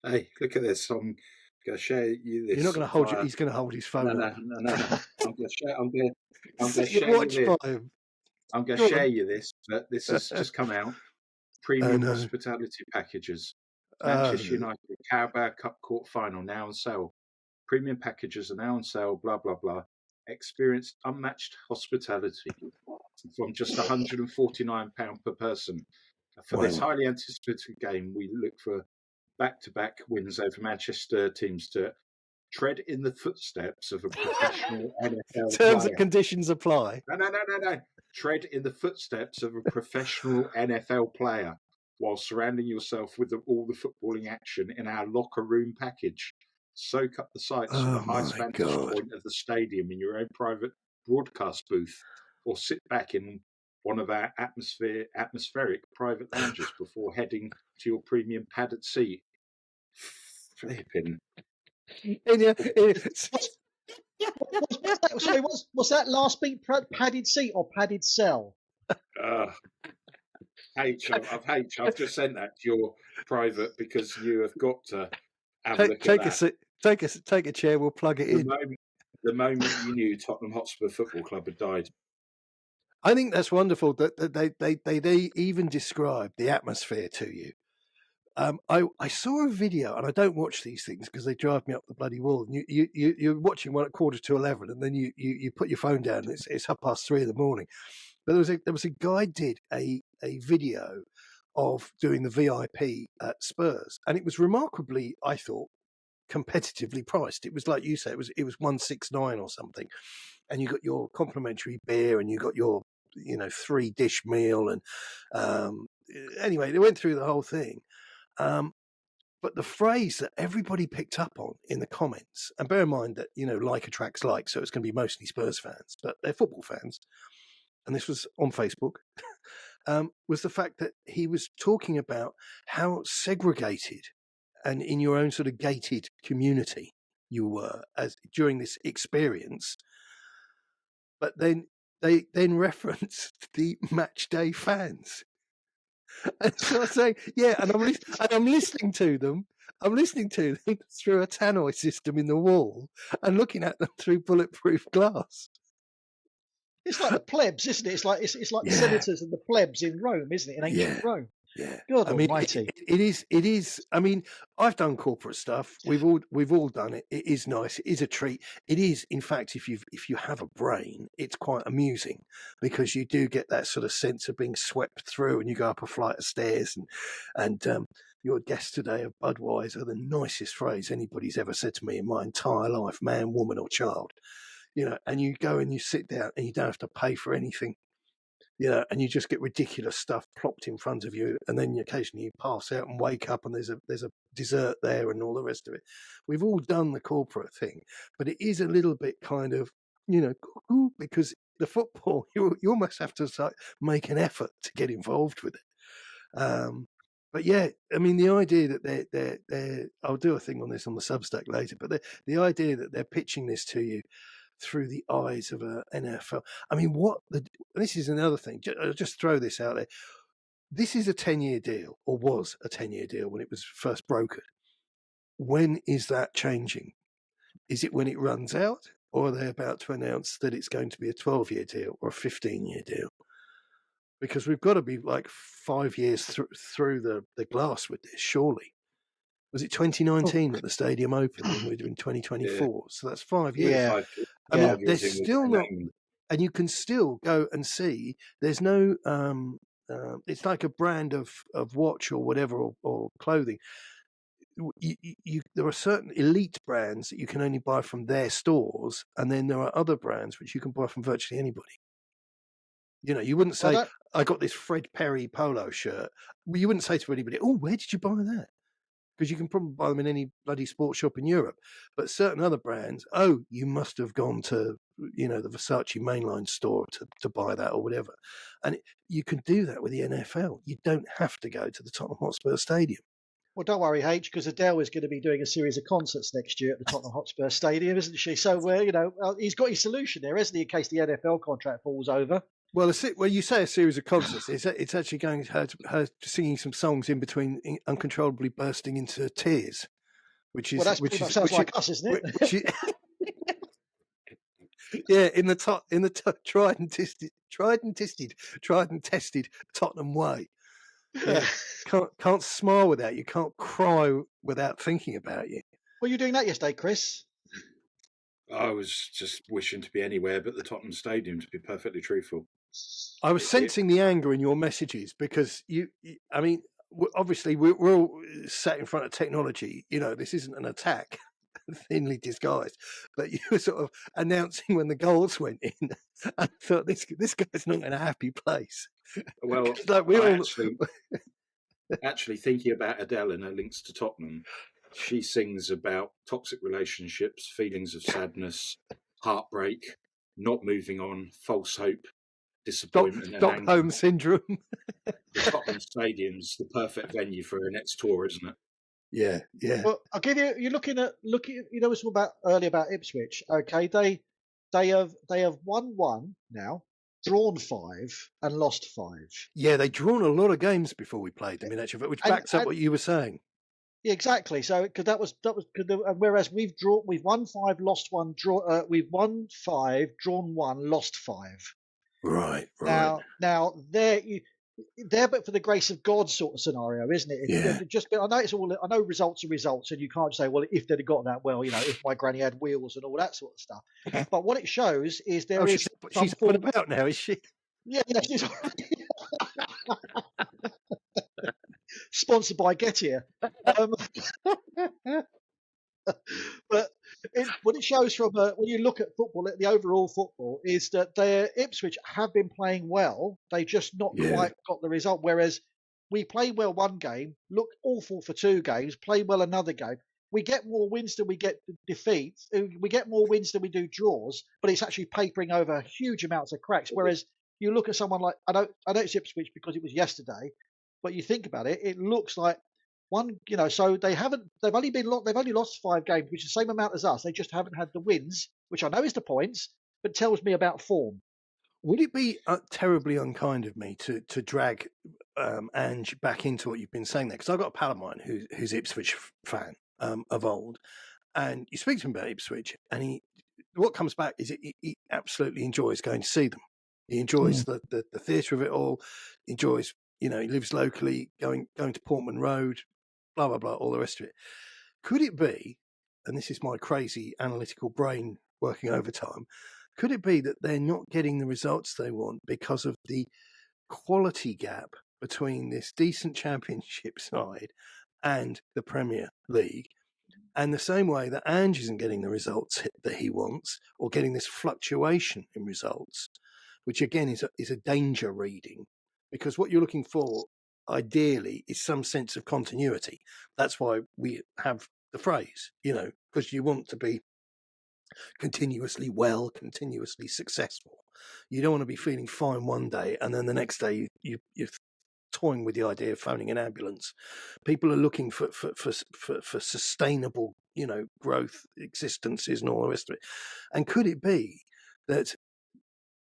Speaker 1: Hey, look at this. I'm going to share you this.
Speaker 2: You're not going to hold it. He's going to hold his phone.
Speaker 1: No. I'm going to share. I'm going to share you this. I'm going to share you this. But this has just come out. Premium hospitality packages. Manchester United Carabao Cup quarter final now on sale. Premium packages are now on sale. Blah blah blah. Experience unmatched hospitality from just £149 per person. For this highly anticipated game, we look for back-to-back wins over Manchester teams to tread in the footsteps of a professional NFL
Speaker 2: Terms
Speaker 1: player.
Speaker 2: and conditions apply.
Speaker 1: No. Tread in the footsteps of a professional NFL player while surrounding yourself with all the footballing action in our locker room package. Soak up the sights from the highest vantage point of the stadium in your own private broadcast booth, or sit back in one of our atmospheric private lounges before heading to your premium padded seat. Flipping.
Speaker 3: What's that last beat? Padded seat or padded cell?
Speaker 1: I've just sent that to your private because you have got to have a look at that.
Speaker 2: Take a chair. We'll plug it in.
Speaker 1: The moment you knew Tottenham Hotspur Football Club had died.
Speaker 2: I think that's wonderful that they even describe the atmosphere to you. I saw a video, and I don't watch these things because they drive me up the bloody wall. And you're watching one at 11:15, and then you put your phone down. And it's 3:30 in the morning. But there was a guy did a video of doing the VIP at Spurs, and it was remarkably, I thought, competitively priced. It was like you say, it was $169 or something, and you got your complimentary beer, and you got your 3-dish meal, and anyway, they went through the whole thing. But the phrase that everybody picked up on in the comments, and bear in mind that like attracts like, so it's going to be mostly Spurs fans, but they're football fans, and this was on Facebook. Was the fact that he was talking about how segregated and in your own sort of gated community you were as during this experience, but then they referenced the match day fans, and so I say, yeah, and I'm listening to them. I'm listening to them through a tannoy system in the wall and looking at them through bulletproof glass.
Speaker 3: It's like the plebs, isn't it? It's like the senators and the plebs in Rome, isn't it? In ancient Rome.
Speaker 2: Yeah,
Speaker 3: God almighty.
Speaker 2: It is. I mean, I've done corporate stuff. We've all done it. It is nice. It is a treat. It is, in fact, if you have a brain, it's quite amusing because you do get that sort of sense of being swept through, and you go up a flight of stairs, and your guest today of Budweiser, the nicest phrase anybody's ever said to me in my entire life, man, woman, or child. And you go and you sit down and you don't have to pay for anything, and you just get ridiculous stuff plopped in front of you, and then occasionally you pass out and wake up and there's a dessert there and all the rest of it. We've all done the corporate thing, but it is a little bit kind of, because the football, you almost have to make an effort to get involved with it. But yeah, I mean, the idea that they're I'll do a thing on this on the Substack later, but the idea that they're pitching this to you through the eyes of an NFL. I mean, this is another thing. I'll just throw this out there. This is a 10-year deal, or was a 10-year deal when it was first brokered. When is that changing? Is it when it runs out, or are they about to announce that it's going to be a 12-year deal or a 15-year deal? Because we've got to be like 5 years through the glass with this, surely. Was it 2019 that the stadium opened, and we're doing 2024? Yeah. So that's 5 years.
Speaker 3: Yeah.
Speaker 2: I mean, there's still not, and you can still go and see. There's no. It's like a brand of watch or whatever or clothing. There are certain elite brands that you can only buy from their stores, and then there are other brands which you can buy from virtually anybody. You wouldn't say, I got this Fred Perry polo shirt. Well, you wouldn't say to anybody, oh, where did you buy that? Because you can probably buy them in any bloody sports shop in Europe. But certain other brands, you must have gone to, the Versace mainline store to buy that or whatever. And you can do that with the NFL. You don't have to go to the Tottenham Hotspur Stadium.
Speaker 3: Well, don't worry, H, because Adele is going to be doing a series of concerts next year at the Tottenham Hotspur Stadium, isn't she? So, he's got his solution there, hasn't he, in case the NFL contract falls over.
Speaker 2: Well, you say a series of concerts. It's actually going to her singing some songs in between, uncontrollably bursting into tears, which
Speaker 3: sounds like us, isn't it?
Speaker 2: Yeah, in the tried and tested Tottenham way. Yeah. Can't smile without you. Can't cry without thinking about you.
Speaker 3: Were you doing that yesterday, Chris?
Speaker 1: I was just wishing to be anywhere but the Tottenham Stadium, to be perfectly truthful.
Speaker 2: I was sensing the anger in your messages because I mean, obviously we're all sat in front of technology. This isn't an attack, thinly disguised, but you were sort of announcing when the goals went in. I thought this guy's not in a happy place.
Speaker 1: Well, actually thinking about Adele and her links to Tottenham, she sings about toxic relationships, feelings of sadness, heartbreak, not moving on, false hope, disappointment,
Speaker 2: Stockholm syndrome.
Speaker 1: The Tottenham Stadium's the perfect venue for her next tour, isn't it?
Speaker 2: Yeah, yeah.
Speaker 3: Well, I'll give you. You're looking. You know, we talked about earlier about Ipswich. Okay, they have won 1 now, drawn 5, and lost 5.
Speaker 2: Yeah, they'd drawn a lot of games before we played them in actual fact, which backs up
Speaker 3: And
Speaker 2: what you were saying.
Speaker 3: yeah, exactly. So because that was whereas we've won 5, lost 1, we've won 5, drawn 1, lost 5.
Speaker 2: Right, right.
Speaker 3: Now there, but for the grace of God sort of scenario, isn't it?
Speaker 2: Yeah.
Speaker 3: I know it's all. I know results are results, and you can't say, well, if they'd have got that, well, you know, if my granny had wheels and all that sort of stuff. But what it shows is there is
Speaker 2: she's up and about now, is she?
Speaker 3: Yeah, she's sponsored by Gettier. But what it shows from when you look at football, at the overall football, is that Ipswich have been playing well. They just not quite got the result. Whereas we play well one game, look awful for 2 games, play well another game. We get more wins than we get defeats. We get more wins than we do draws, but it's actually papering over huge amounts of cracks. Whereas you look at someone like I know it's Ipswich because it was yesterday, but you think about it, it looks like one, you know, so they've only lost 5 games, which is the same amount as us. They just haven't had the wins, which I know is the points, but tells me about form.
Speaker 2: Would it be terribly unkind of me to drag Ange back into what you've been saying there? Because I've got a pal of mine who's Ipswich fan of old, and you speak to him about Ipswich, and what comes back is he absolutely enjoys going to see them. He enjoys the theatre of it all. Enjoys, you know, he lives locally, going to Portman Road, blah blah blah, all the rest of it. Could it be, and this is my crazy analytical brain working overtime, could it be that they're not getting the results they want because of the quality gap between this decent championship side and the Premier League? And the same way that Ange isn't getting the results that he wants, or getting this fluctuation in results, which again is a danger reading, because what you're looking for ideally is some sense of continuity. That's why we have the phrase, you know, because you want to be continuously well, continuously successful. You don't want to be feeling fine one day and then the next day you're toying with the idea of phoning an ambulance. People are looking for sustainable, you know, growth, existences, and all the rest of it. And could it be that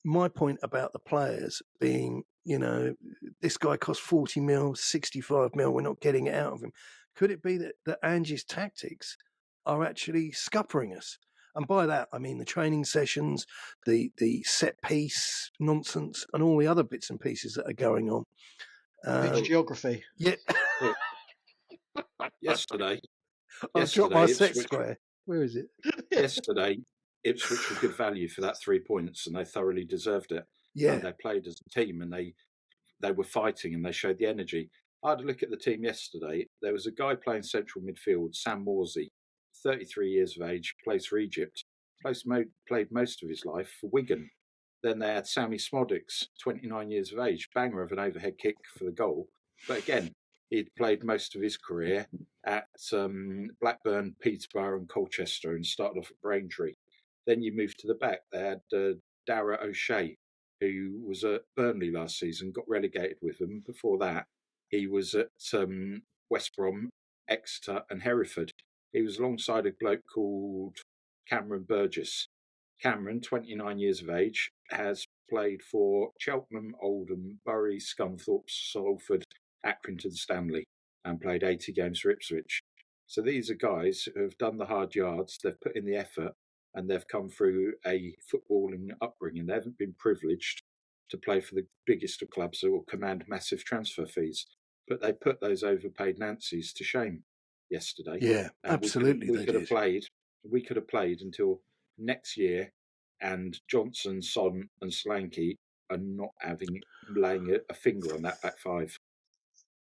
Speaker 2: my point about the players being, you know, this guy costs 40 mil, 65 mil, we're not getting it out of him? Could it be that Ange's tactics are actually scuppering us? And by that, I mean the training sessions, the set piece nonsense, and all the other bits and pieces that are going on.
Speaker 3: Pitch geography.
Speaker 2: Yeah.
Speaker 1: Yesterday,
Speaker 2: I've dropped my set
Speaker 1: Ipswich,
Speaker 2: square. Where is it?
Speaker 1: yesterday, Ipswich were good value for that 3 points, and they thoroughly deserved it.
Speaker 2: Yeah.
Speaker 1: They played as a team, and they were fighting, and they showed the energy. I had a look at the team yesterday. There was a guy playing central midfield, Sam Morsey, 33 years of age, plays for Egypt, played most of his life for Wigan. Then they had Sammy Smodics, 29 years of age, banger of an overhead kick for the goal. But again, he'd played most of his career at Blackburn, Peterborough and Colchester, and started off at Braintree. Then you move to the back. They had Dara O'Shea, who was at Burnley last season, got relegated with them. Before that, he was at West Brom, Exeter and Hereford. He was alongside a bloke called Cameron Burgess. Cameron, 29 years of age, has played for Cheltenham, Oldham, Bury, Scunthorpe, Salford, Accrington, Stanley, and played 80 games for Ipswich. So these are guys who have done the hard yards, they've put in the effort, and they've come through a footballing upbringing. They haven't been privileged to play for the biggest of clubs or command massive transfer fees, but they put those overpaid Nancy's to shame yesterday.
Speaker 2: Yeah, absolutely.
Speaker 1: We could have played until next year, and Johnson, Son, and Solanke are not laying a finger on that back five.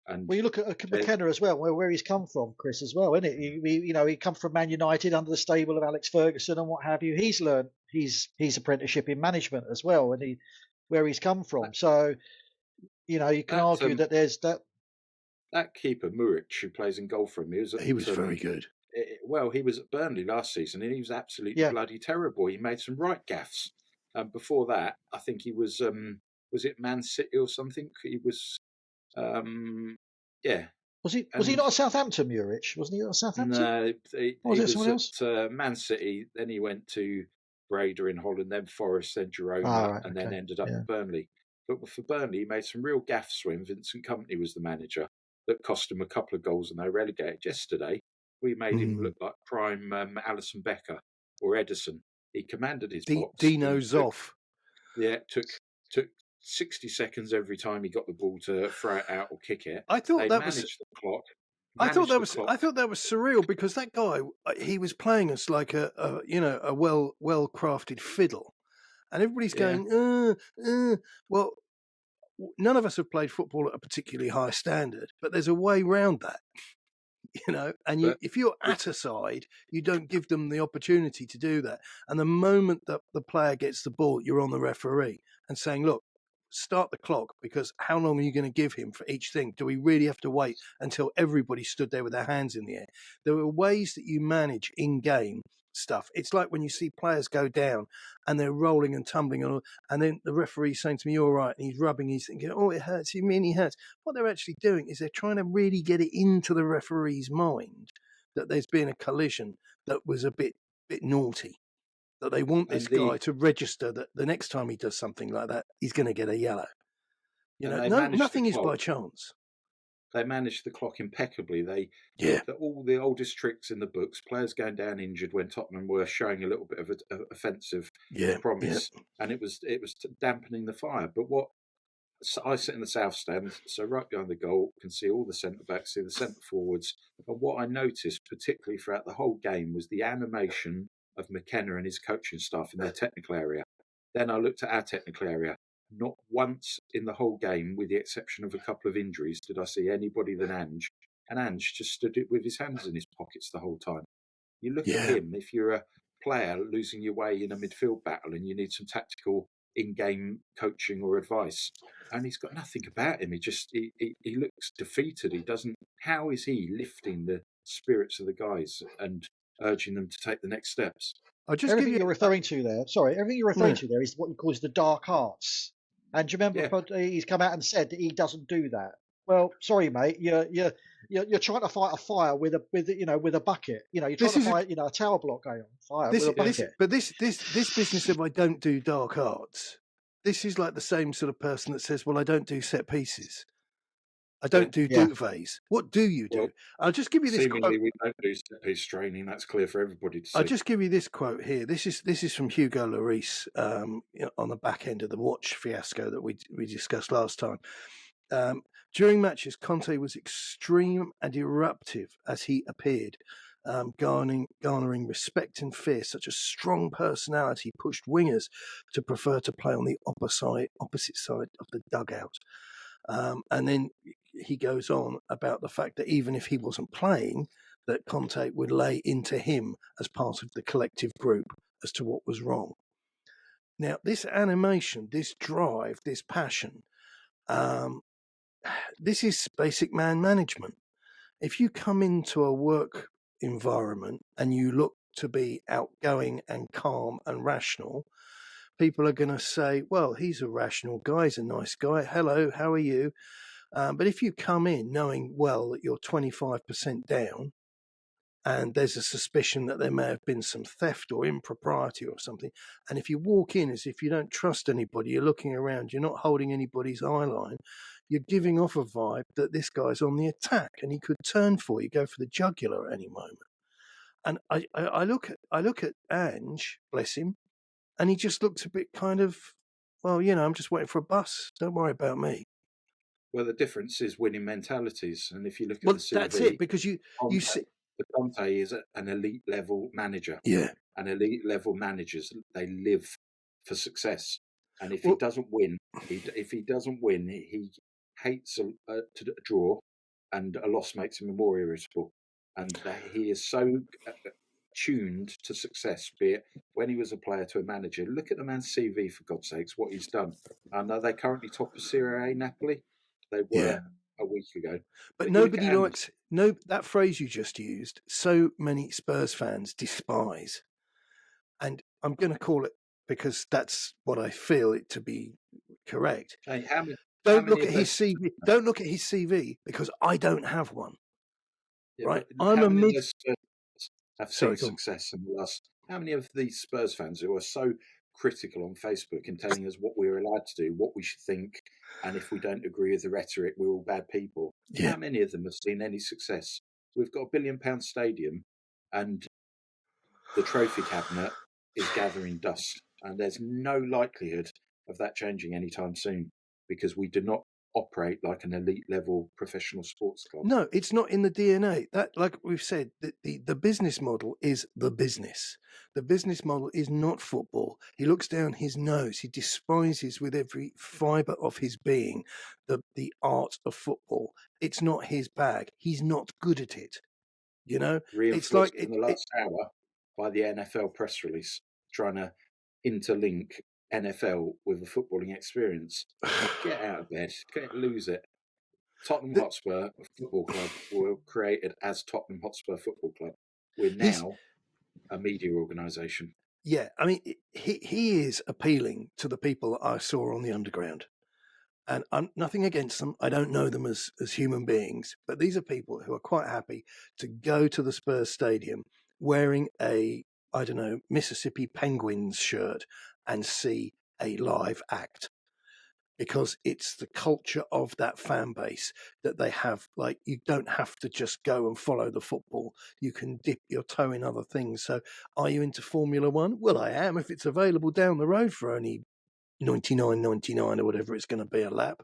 Speaker 1: And
Speaker 3: well, you look at McKenna as well, where he's come from, Chris, as well, isn't it? He come from Man United under the stable of Alex Ferguson and what have you. He's learned his apprenticeship in management as well, and where he's come from. So, you know, you can argue that there's
Speaker 1: that keeper Muric, who plays in goal for him.
Speaker 2: He was very good.
Speaker 1: Well, he was at Burnley last season, and he was absolutely bloody terrible. He made some right gaffes. Before that, I think he was it Man City or something? He was,
Speaker 3: Was he
Speaker 1: And
Speaker 3: not at Southampton, Murich? Wasn't he at Southampton?
Speaker 1: no, he
Speaker 3: Or was it
Speaker 1: was
Speaker 3: someone else?
Speaker 1: at Man City. Then he went to Breda in Holland, then Forest, then Girona,
Speaker 3: Right,
Speaker 1: and then
Speaker 3: okay.
Speaker 1: ended up
Speaker 3: Yeah.
Speaker 1: at Burnley. But for Burnley, he made some real gaffes when Vincent Kompany was the manager that cost him a couple of goals and they relegated. Yesterday, we made him look like prime Alisson Becker or Edison. He commanded his box.
Speaker 2: Dino
Speaker 1: He
Speaker 2: Zoff.
Speaker 1: took 60 seconds every time he got the ball to throw it out or kick it.
Speaker 2: I thought
Speaker 1: They
Speaker 2: that
Speaker 1: managed
Speaker 2: was.
Speaker 1: the clock.
Speaker 2: I thought
Speaker 1: managed
Speaker 2: that was surreal because that guy, he was playing us like a well crafted fiddle, and everybody's
Speaker 1: Yeah.
Speaker 2: going, well, none of us have played football at a particularly high standard, but there's a way round that, and if you're at a side, you don't give them the opportunity to do that. And the moment that the player gets the ball, you're on the referee and saying, look, start the clock, because how long are you going to give him for each thing? Do we really have to wait until everybody stood there with their hands in the air? There are ways that you manage in-game stuff. It's like when you see players go down and they're rolling and tumbling, and then the referee's saying to me, "You're all right," and he's rubbing, he's thinking, "Oh, it hurts." You mean he hurts? What they're actually doing is they're trying to really get it into the referee's mind that there's been a collision that was a bit naughty, that they want this guy to register that the next time he does something like that, he's going to get a yellow. Nothing is by chance.
Speaker 1: They managed the clock impeccably. All the oldest tricks in the books, players going down injured when Tottenham were showing a little bit of an offensive promise, and it was dampening the fire. But I sit in the south stand, so right behind the goal, can see all the centre backs, see the centre forwards. And what I noticed, particularly throughout the whole game, was the animation of McKenna and his coaching staff in their technical area. Then I looked at our technical area. Not once in the whole game, with the exception of a couple of injuries, did I see anybody than Ange. And Ange just stood with his hands in his pockets the whole time. You look at him, if you're a player losing your way in a midfield battle and you need some tactical in-game coaching or advice, and he's got nothing about him. He looks defeated. He doesn't. How is he lifting the spirits of the guys and urging them to take the next steps?
Speaker 3: Everything you're referring to there is what he calls the dark arts. And do you remember he's come out and said that he doesn't do that? Well, sorry, mate, you're trying to fight a fire with a bucket. You're trying to fight a tower block going on fire with a bucket.
Speaker 2: But this business of I don't do dark arts. This is like the same sort of person that says, "Well, I don't do set pieces. I don't do duvets." What do you do?
Speaker 1: Well,
Speaker 2: I'll just give you this quote.
Speaker 1: We don't do set piece training. That's clear for everybody to see.
Speaker 2: I'll just give you this quote here. This is from Hugo Lloris on the back end of the watch fiasco that we discussed last time. During matches, Conte was extreme and eruptive as he appeared, garnering respect and fear. Such a strong personality pushed wingers to prefer to play on the opposite side of the dugout. And then he goes on about the fact that even if he wasn't playing, that Conte would lay into him as part of the collective group as to what was wrong. Now, this animation, this drive, this passion, this is basic man management. If you come into a work environment and you look to be outgoing and calm and rational, people are going to say, well, he's a rational guy, he's a nice guy. Hello, how are you? But if you come in knowing well that you're 25% down and there's a suspicion that there may have been some theft or impropriety or something, and if you walk in as if you don't trust anybody, you're looking around, you're not holding anybody's eye line, you're giving off a vibe that this guy's on the attack and he could turn for you, go for the jugular at any moment. And I look at Ange, bless him, and he just looks a bit kind of, well, I'm just waiting for a bus. Don't worry about me.
Speaker 1: Well, the difference is winning mentalities, and if you look at the CV,
Speaker 2: that's it, because you see,
Speaker 1: the Conte is an elite level manager.
Speaker 2: Yeah,
Speaker 1: and elite level managers, they live for success. And if he doesn't win, he hates a draw, and a loss makes him more irritable. And he is so tuned to success, be it when he was a player to a manager. Look at the man's CV, for God's sakes, what he's done. And are they currently top of Serie A, Napoli? They were a week ago.
Speaker 2: But nobody likes that phrase you just used. So many Spurs fans despise, and I'm going to call it because that's what I feel it to be correct.
Speaker 1: Hey,
Speaker 2: don't look at his CV. Don't look at his CV because I don't have one.
Speaker 1: Yeah,
Speaker 2: right?
Speaker 1: I'm a mid. Have seen success in the last. How many of these Spurs fans who are so critical on Facebook and telling us what we're allowed to do, what we should think, and if we don't agree with the rhetoric, we're all bad people?
Speaker 2: Yeah.
Speaker 1: How many of them have seen any success? We've got a £1 billion stadium, and the trophy cabinet is gathering dust, and there's no likelihood of that changing anytime soon because we do not operate like an elite level professional sports club.
Speaker 2: No, it's not in the DNA. That, like we've said, the business model is the business. The business model is not football. He looks down his nose. He despises with every fibre of his being the art of football. It's not his bag. He's not good at it. You know,
Speaker 1: Reinforced it's like in the last hour by the NFL press release trying to interlink NFL with a footballing experience. Get out of bed. Lose it. Tottenham Hotspur Football Club were created as Tottenham Hotspur Football Club. We're now a media organisation.
Speaker 2: Yeah, I mean, he is appealing to the people that I saw on the underground. And I'm nothing against them. I don't know them as human beings, but these are people who are quite happy to go to the Spurs stadium wearing a, I don't know, Mississippi Penguins shirt and see a live act. Because it's the culture of that fan base that they have. Like, you don't have to just go and follow the football. You can dip your toe in other things. So are you into Formula One? Well, I am, if it's available down the road for only $99.99 or whatever it's going to be a lap.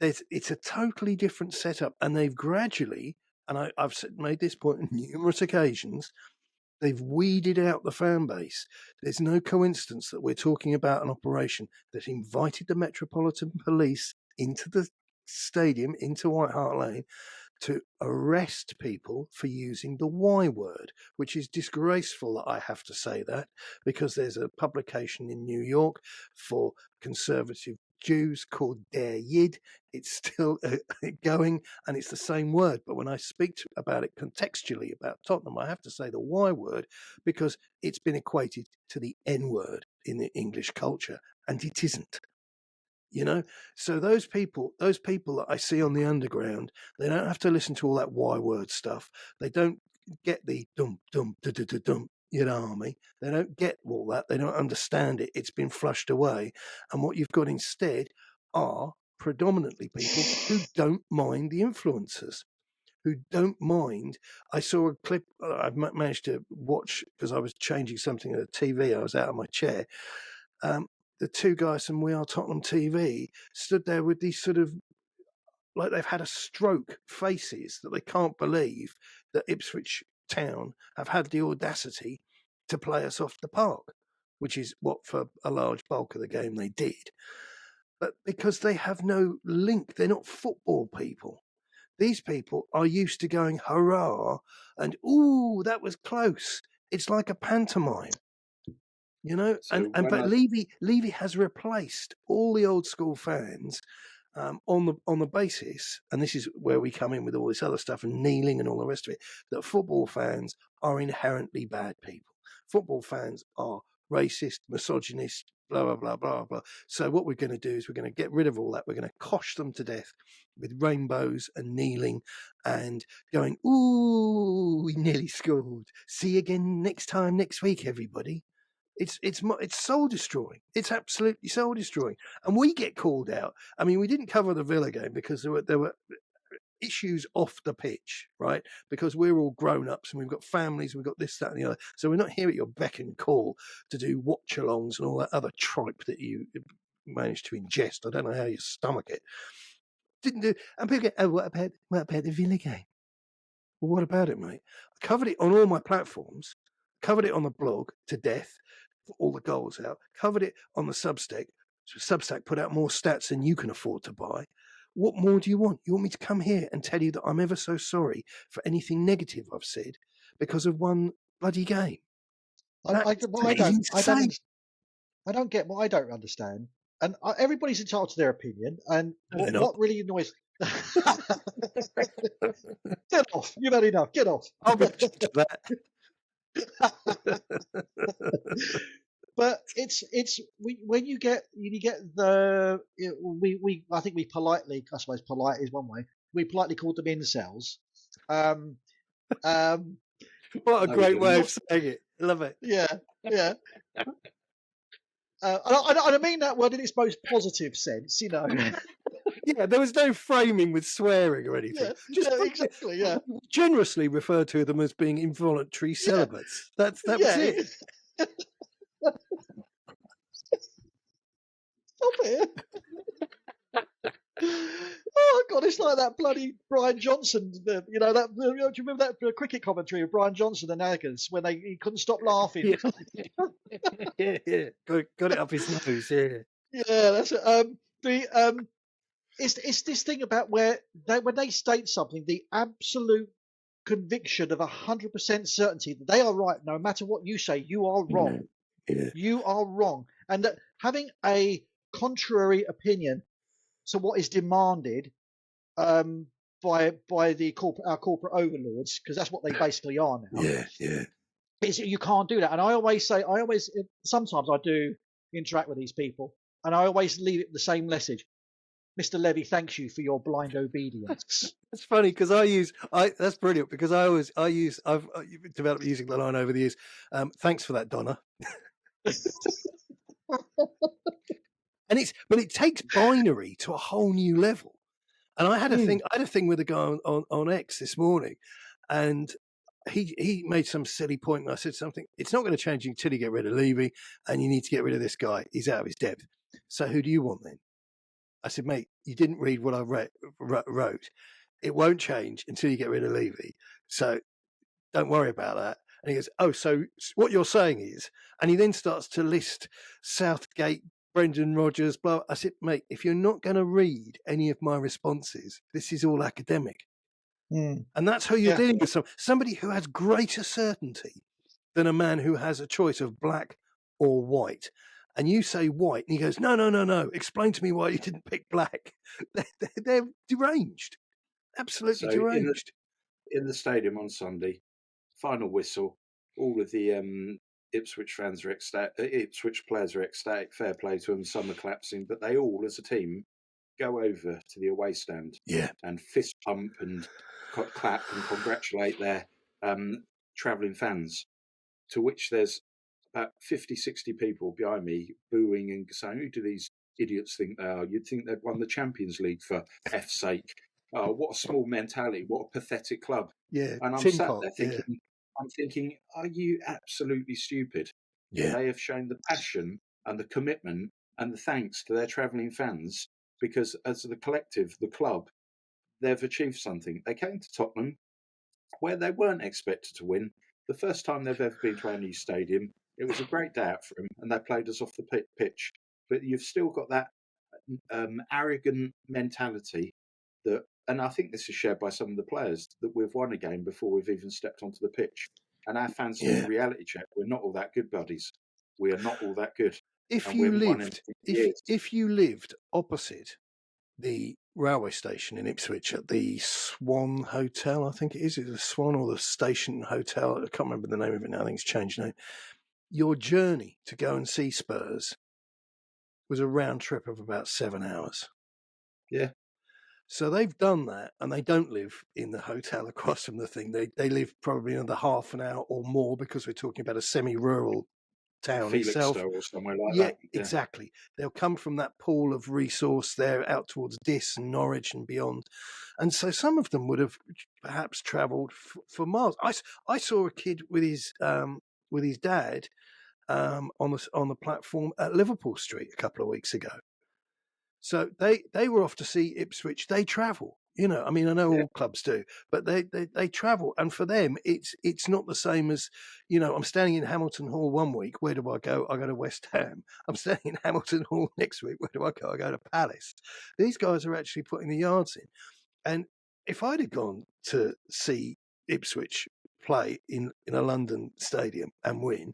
Speaker 2: It's a totally different setup. And they've gradually, and I've made this point on numerous occasions, they've weeded out the fan base. There's no coincidence that we're talking about an operation that invited the Metropolitan Police into the stadium, into White Hart Lane, to arrest people for using the Y word, which is disgraceful that I have to say that, because there's a publication in New York for conservative Jews called Der Yid. It's still going, and it's the same word. But when I speak about it contextually about Tottenham, I have to say the Y word because it's been equated to the N word in the English culture, and it isn't. You know, so those people that I see on the underground, they don't have to listen to all that Y word stuff. They don't get the dum dum da da da dum. You know me. They don't get all that. They don't understand it. It's been flushed away. And what you've got instead are predominantly people who don't mind the influencers, who don't mind. I saw a clip I've managed to watch because I was changing something at the TV. I was out of my chair. The two guys from We Are Tottenham TV stood there with these sort of, like they've had a stroke faces that they can't believe that Ipswich Town have had the audacity to play us off the park, which is what for a large bulk of the game they did. But because they have no link, they're not football people. These people are used to going hurrah and, ooh, that was close. It's like a pantomime. You know, so but Levy has replaced all the old school fans on the basis, and this is where we come in with all this other stuff and kneeling and all the rest of it, that football fans are inherently bad people. Football fans are racist, misogynist, blah, blah, blah, blah, blah. So what we're going to do is we're going to get rid of all that. We're going to cosh them to death with rainbows and kneeling and going, ooh, we nearly scored. See you again next week, everybody. It's soul destroying. It's absolutely soul destroying, and we get called out. I mean, we didn't cover the Villa game because there were issues off the pitch, right? Because we're all grown ups and we've got families, we've got this, that, and the other. So we're not here at your beck and call to do watch-alongs and all that other tripe that you managed to ingest. I don't know how you stomach it. Didn't do. And people go, oh, what about the Villa game? Well, what about it, mate? I covered it on all my platforms. Covered it on the blog to death. All the goals out, covered it on the Substack. Substack put out more stats than you can afford to buy. What more do you want? You want me to come here and tell you that I'm ever so sorry for anything negative I've said because of one bloody game?
Speaker 3: I don't get what I don't understand. And everybody's entitled to their opinion. And what really annoys... Get off. You've had enough. Get off.
Speaker 2: I'll be to that.
Speaker 3: But when you get the I think we politely, I suppose polite is one way, we politely called them incels.
Speaker 2: What a
Speaker 1: No, we
Speaker 2: great
Speaker 1: didn't.
Speaker 2: way of saying it. Love it.
Speaker 3: Yeah. And I mean that word in its most positive sense, you know.
Speaker 2: Yeah, there was no framing with swearing or anything.
Speaker 3: Exactly. Yeah.
Speaker 2: Generously refer to them as being involuntary celibates. That was it.
Speaker 3: Stop it. Oh God, it's like that bloody Brian Johnson. Do you remember that cricket commentary of Brian Johnson and Aggers when he couldn't stop laughing?
Speaker 2: Yeah. Got it up his nose. Yeah.
Speaker 3: Yeah, that's it. It's this thing about when they state something, the absolute conviction of 100% certainty that they are right, no matter what you say, you are wrong.
Speaker 2: Yeah.
Speaker 3: You are wrong, and that having a contrary opinion to what is demanded by our corporate overlords, because that's what they basically are now.
Speaker 2: Yeah.
Speaker 3: You can't do that. And sometimes I do interact with these people, and I always leave it the same message. Mr. Levy thanks you for your blind obedience.
Speaker 2: It's funny because that's brilliant because I've developed using the line over the years. Thanks for that, Donna. But it takes binary to a whole new level. And I had a thing with a guy on X this morning, and he made some silly point, and I said something. It's not going to change until you get rid of Levy, and you need to get rid of this guy. He's out of his depth. So who do you want then? I said, mate, you didn't read what I wrote. It won't change until you get rid of Levy. So don't worry about that. And he goes, oh, so what you're saying is, and he then starts to list Southgate, Brendan Rodgers, blah. I said, mate, if you're not going to read any of my responses, this is all academic. And that's how you're dealing with somebody who has greater certainty than a man who has a choice of black or white. And you say white, and he goes, no. Explain to me why you didn't pick black. They're deranged, absolutely deranged.
Speaker 1: In the stadium on Sunday, final whistle. All of the Ipswich fans are ecstatic. Ipswich players are ecstatic. Fair play to them. Some are collapsing, but they all, as a team, go over to the away stand and fist pump and clap and congratulate their travelling fans. To which there's about 50, 60 people behind me booing and saying, who do these idiots think they are? You'd think they'd won the Champions League for F's sake. Oh, what a small mentality. What a pathetic club.
Speaker 2: Yeah.
Speaker 1: And I'm sat there thinking, I'm thinking, are you absolutely stupid?
Speaker 2: Yeah.
Speaker 1: They have shown the passion and the commitment and the thanks to their travelling fans because as the collective, the club, they've achieved something. They came to Tottenham where they weren't expected to win. The first time they've ever been to any stadium. It was a great day out for them, and they played us off the pitch. But you've still got that arrogant mentality that, and I think this is shared by some of the players, that we've won a game before we've even stepped onto the pitch. And our fans need a reality check. We're not all that good, buddies. We are not all that good.
Speaker 2: If you lived opposite the railway station in Ipswich at the Swan Hotel, I think it is the Swan or the Station Hotel, I can't remember the name of it now, I think it's changed name. Your journey to go and see Spurs was a round trip of about 7 hours.
Speaker 1: Yeah.
Speaker 2: So they've done that, and they don't live in the hotel across from the thing. They live probably another half an hour or more because we're talking about a semi-rural town itself.
Speaker 1: Or somewhere like
Speaker 2: that.
Speaker 1: Yeah,
Speaker 2: exactly. They'll come from that pool of resource there out towards Diss and Norwich and beyond. And so some of them would have perhaps travelled for miles. I saw a kid with his dad on the platform at Liverpool Street a couple of weeks ago. So they were off to see Ipswich. They travel, I mean, I know all clubs do, but they travel, and for them it's not the same as, I'm standing in Hamilton Hall one week. Where do I go? I go to West Ham. I'm standing in Hamilton Hall next week. Where do I go? I go to Palace. These guys are actually putting the yards in, and if I'd have gone to see Ipswich play in a London stadium and win,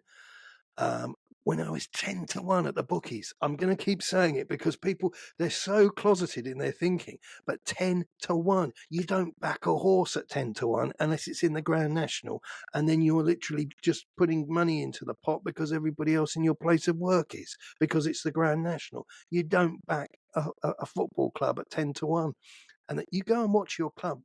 Speaker 2: when I was 10-1 at the bookies. I'm going to keep saying it because people, they're so closeted in their thinking. But 10-1, you don't back a horse at 10-1 unless it's in the Grand National, and then you're literally just putting money into the pot because everybody else in your place of work is, because it's the Grand National. You don't back a football club at 10-1. And that you go and watch your club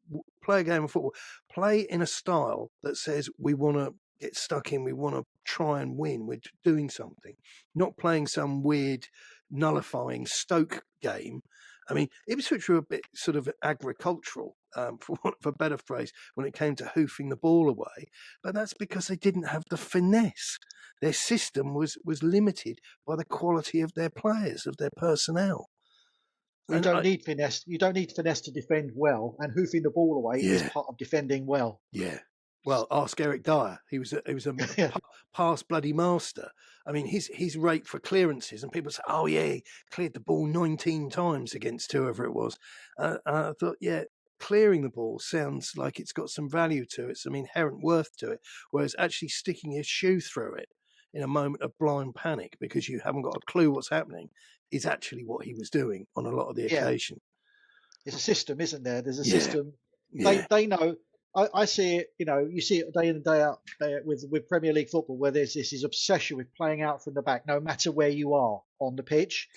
Speaker 2: play a game of football, play in a style that says we want to get stuck in, we want to try and win, we're doing something, not playing some weird nullifying Stoke game. I mean, Ipswich were a bit sort of agricultural, for want of a better phrase, when it came to hoofing the ball away, but that's because they didn't have the finesse. Their system was limited by the quality of their players, of their personnel.
Speaker 3: You don't need finesse. You don't need finesse to defend well, and hoofing the ball away is part of defending well.
Speaker 2: Yeah. Well, ask Eric Dyer. He was a past bloody master. I mean, his rate for clearances, and people say, "Oh yeah, he cleared the ball 19 times against whoever it was." I thought, yeah, clearing the ball sounds like it's got some value to it, some inherent worth to it, whereas actually sticking your shoe through it in a moment of blind panic because you haven't got a clue what's happening is actually what he was doing on a lot of the occasion.
Speaker 3: It's a system, isn't there? There's a system.
Speaker 2: Yeah.
Speaker 3: They know. I see it. You see it day in and day out with Premier League football, where there's this obsession with playing out from the back, no matter where you are on the pitch.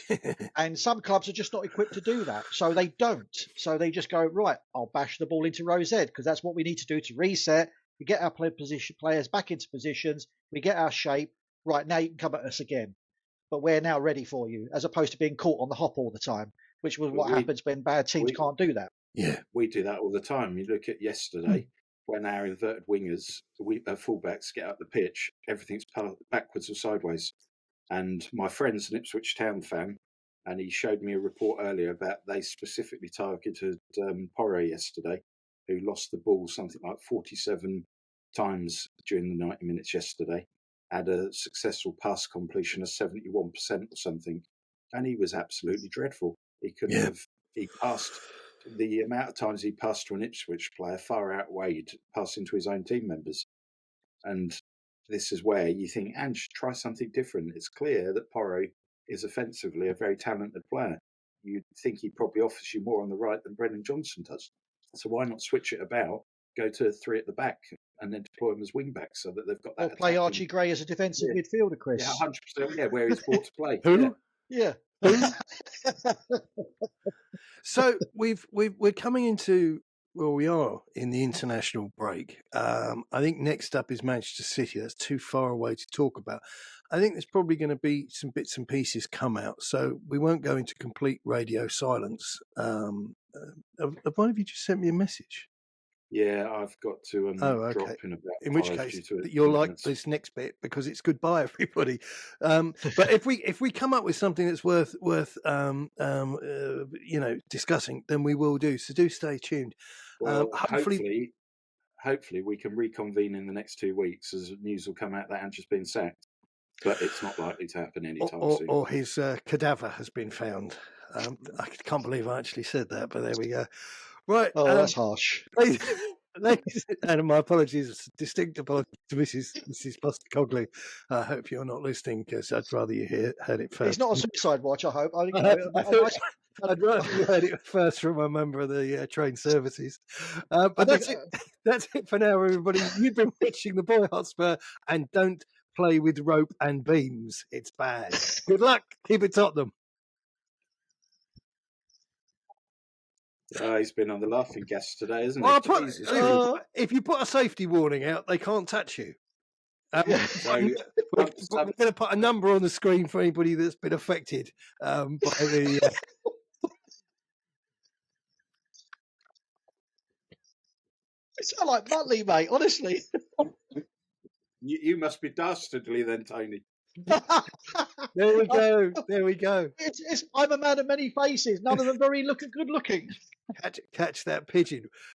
Speaker 3: And some clubs are just not equipped to do that, so they don't. So they just go, right, I'll bash the ball into row Z because that's what we need to do to reset. We get our players back into positions. We get our shape. Right, now you can come at us again. But we're now ready for you, as opposed to being caught on the hop all the time, which was what happens when bad teams can't do that.
Speaker 1: Yeah, we do that all the time. You look at yesterday when our inverted wingers, fullbacks get up the pitch, everything's backwards or sideways. And my friend's an Ipswich Town fan, and he showed me a report earlier about they specifically targeted Porro yesterday, who lost the ball something like 47 times during the 90 minutes yesterday, had a successful pass completion of 71% or something, and he was absolutely dreadful. He couldn't have. He passed. The amount of times he passed to an Ipswich player far outweighed passing to his own team members. And this is where you think, Ange, try something different. It's clear that Porro is offensively a very talented player. You'd think he probably offers you more on the right than Brennan Johnson does. So why not switch it about, go to 3 at the back, and then deploy them as wing backs so that they've got that.
Speaker 3: Or play Archie Gray as a defensive midfielder, Chris.
Speaker 1: Yeah, 100%. Yeah, where he's brought to play.
Speaker 2: Who?
Speaker 3: Yeah.
Speaker 2: So we're coming into, well, we are in the international break. I think next up is Manchester City. That's too far away to talk about. I think there's probably going to be some bits and pieces come out, so we won't go into complete radio silence. Have one of you just sent me a message?
Speaker 1: Yeah, I've got to drop in about.
Speaker 2: In which case, you'll like this next bit because it's goodbye, everybody. But if we come up with something that's worth discussing, then we will do. So do stay tuned.
Speaker 1: Well, hopefully we can reconvene in the next 2 weeks as news will come out that Ange has been sacked. But it's not likely to happen anytime soon. Or
Speaker 2: his cadaver has been found. I can't believe I actually said that, but there we go. Right.
Speaker 3: Oh, that's harsh.
Speaker 2: Ladies, and my apologies, distinct apologies to Mrs. Postecoglou. I hope you're not listening because I'd rather you heard it first.
Speaker 3: It's not a suicide watch, I hope.
Speaker 2: I'd rather you heard it first from a member of the train services. But that's it. That's it for now, everybody. You've been watching the Boy Hotspur, and don't play with rope and beams. It's bad. Good luck. Keep it Tottenham.
Speaker 1: He's been on the laughing gas today, isn't he?
Speaker 2: If you put a safety warning out, they can't touch you. We're going to put a number on the screen for anybody that's been affected by the...
Speaker 3: It's not like Muttley, mate, honestly.
Speaker 1: You must be dastardly then, Tony.
Speaker 2: There we go.
Speaker 3: I'm a man of many faces, none of them very good looking.
Speaker 2: Catch that pigeon.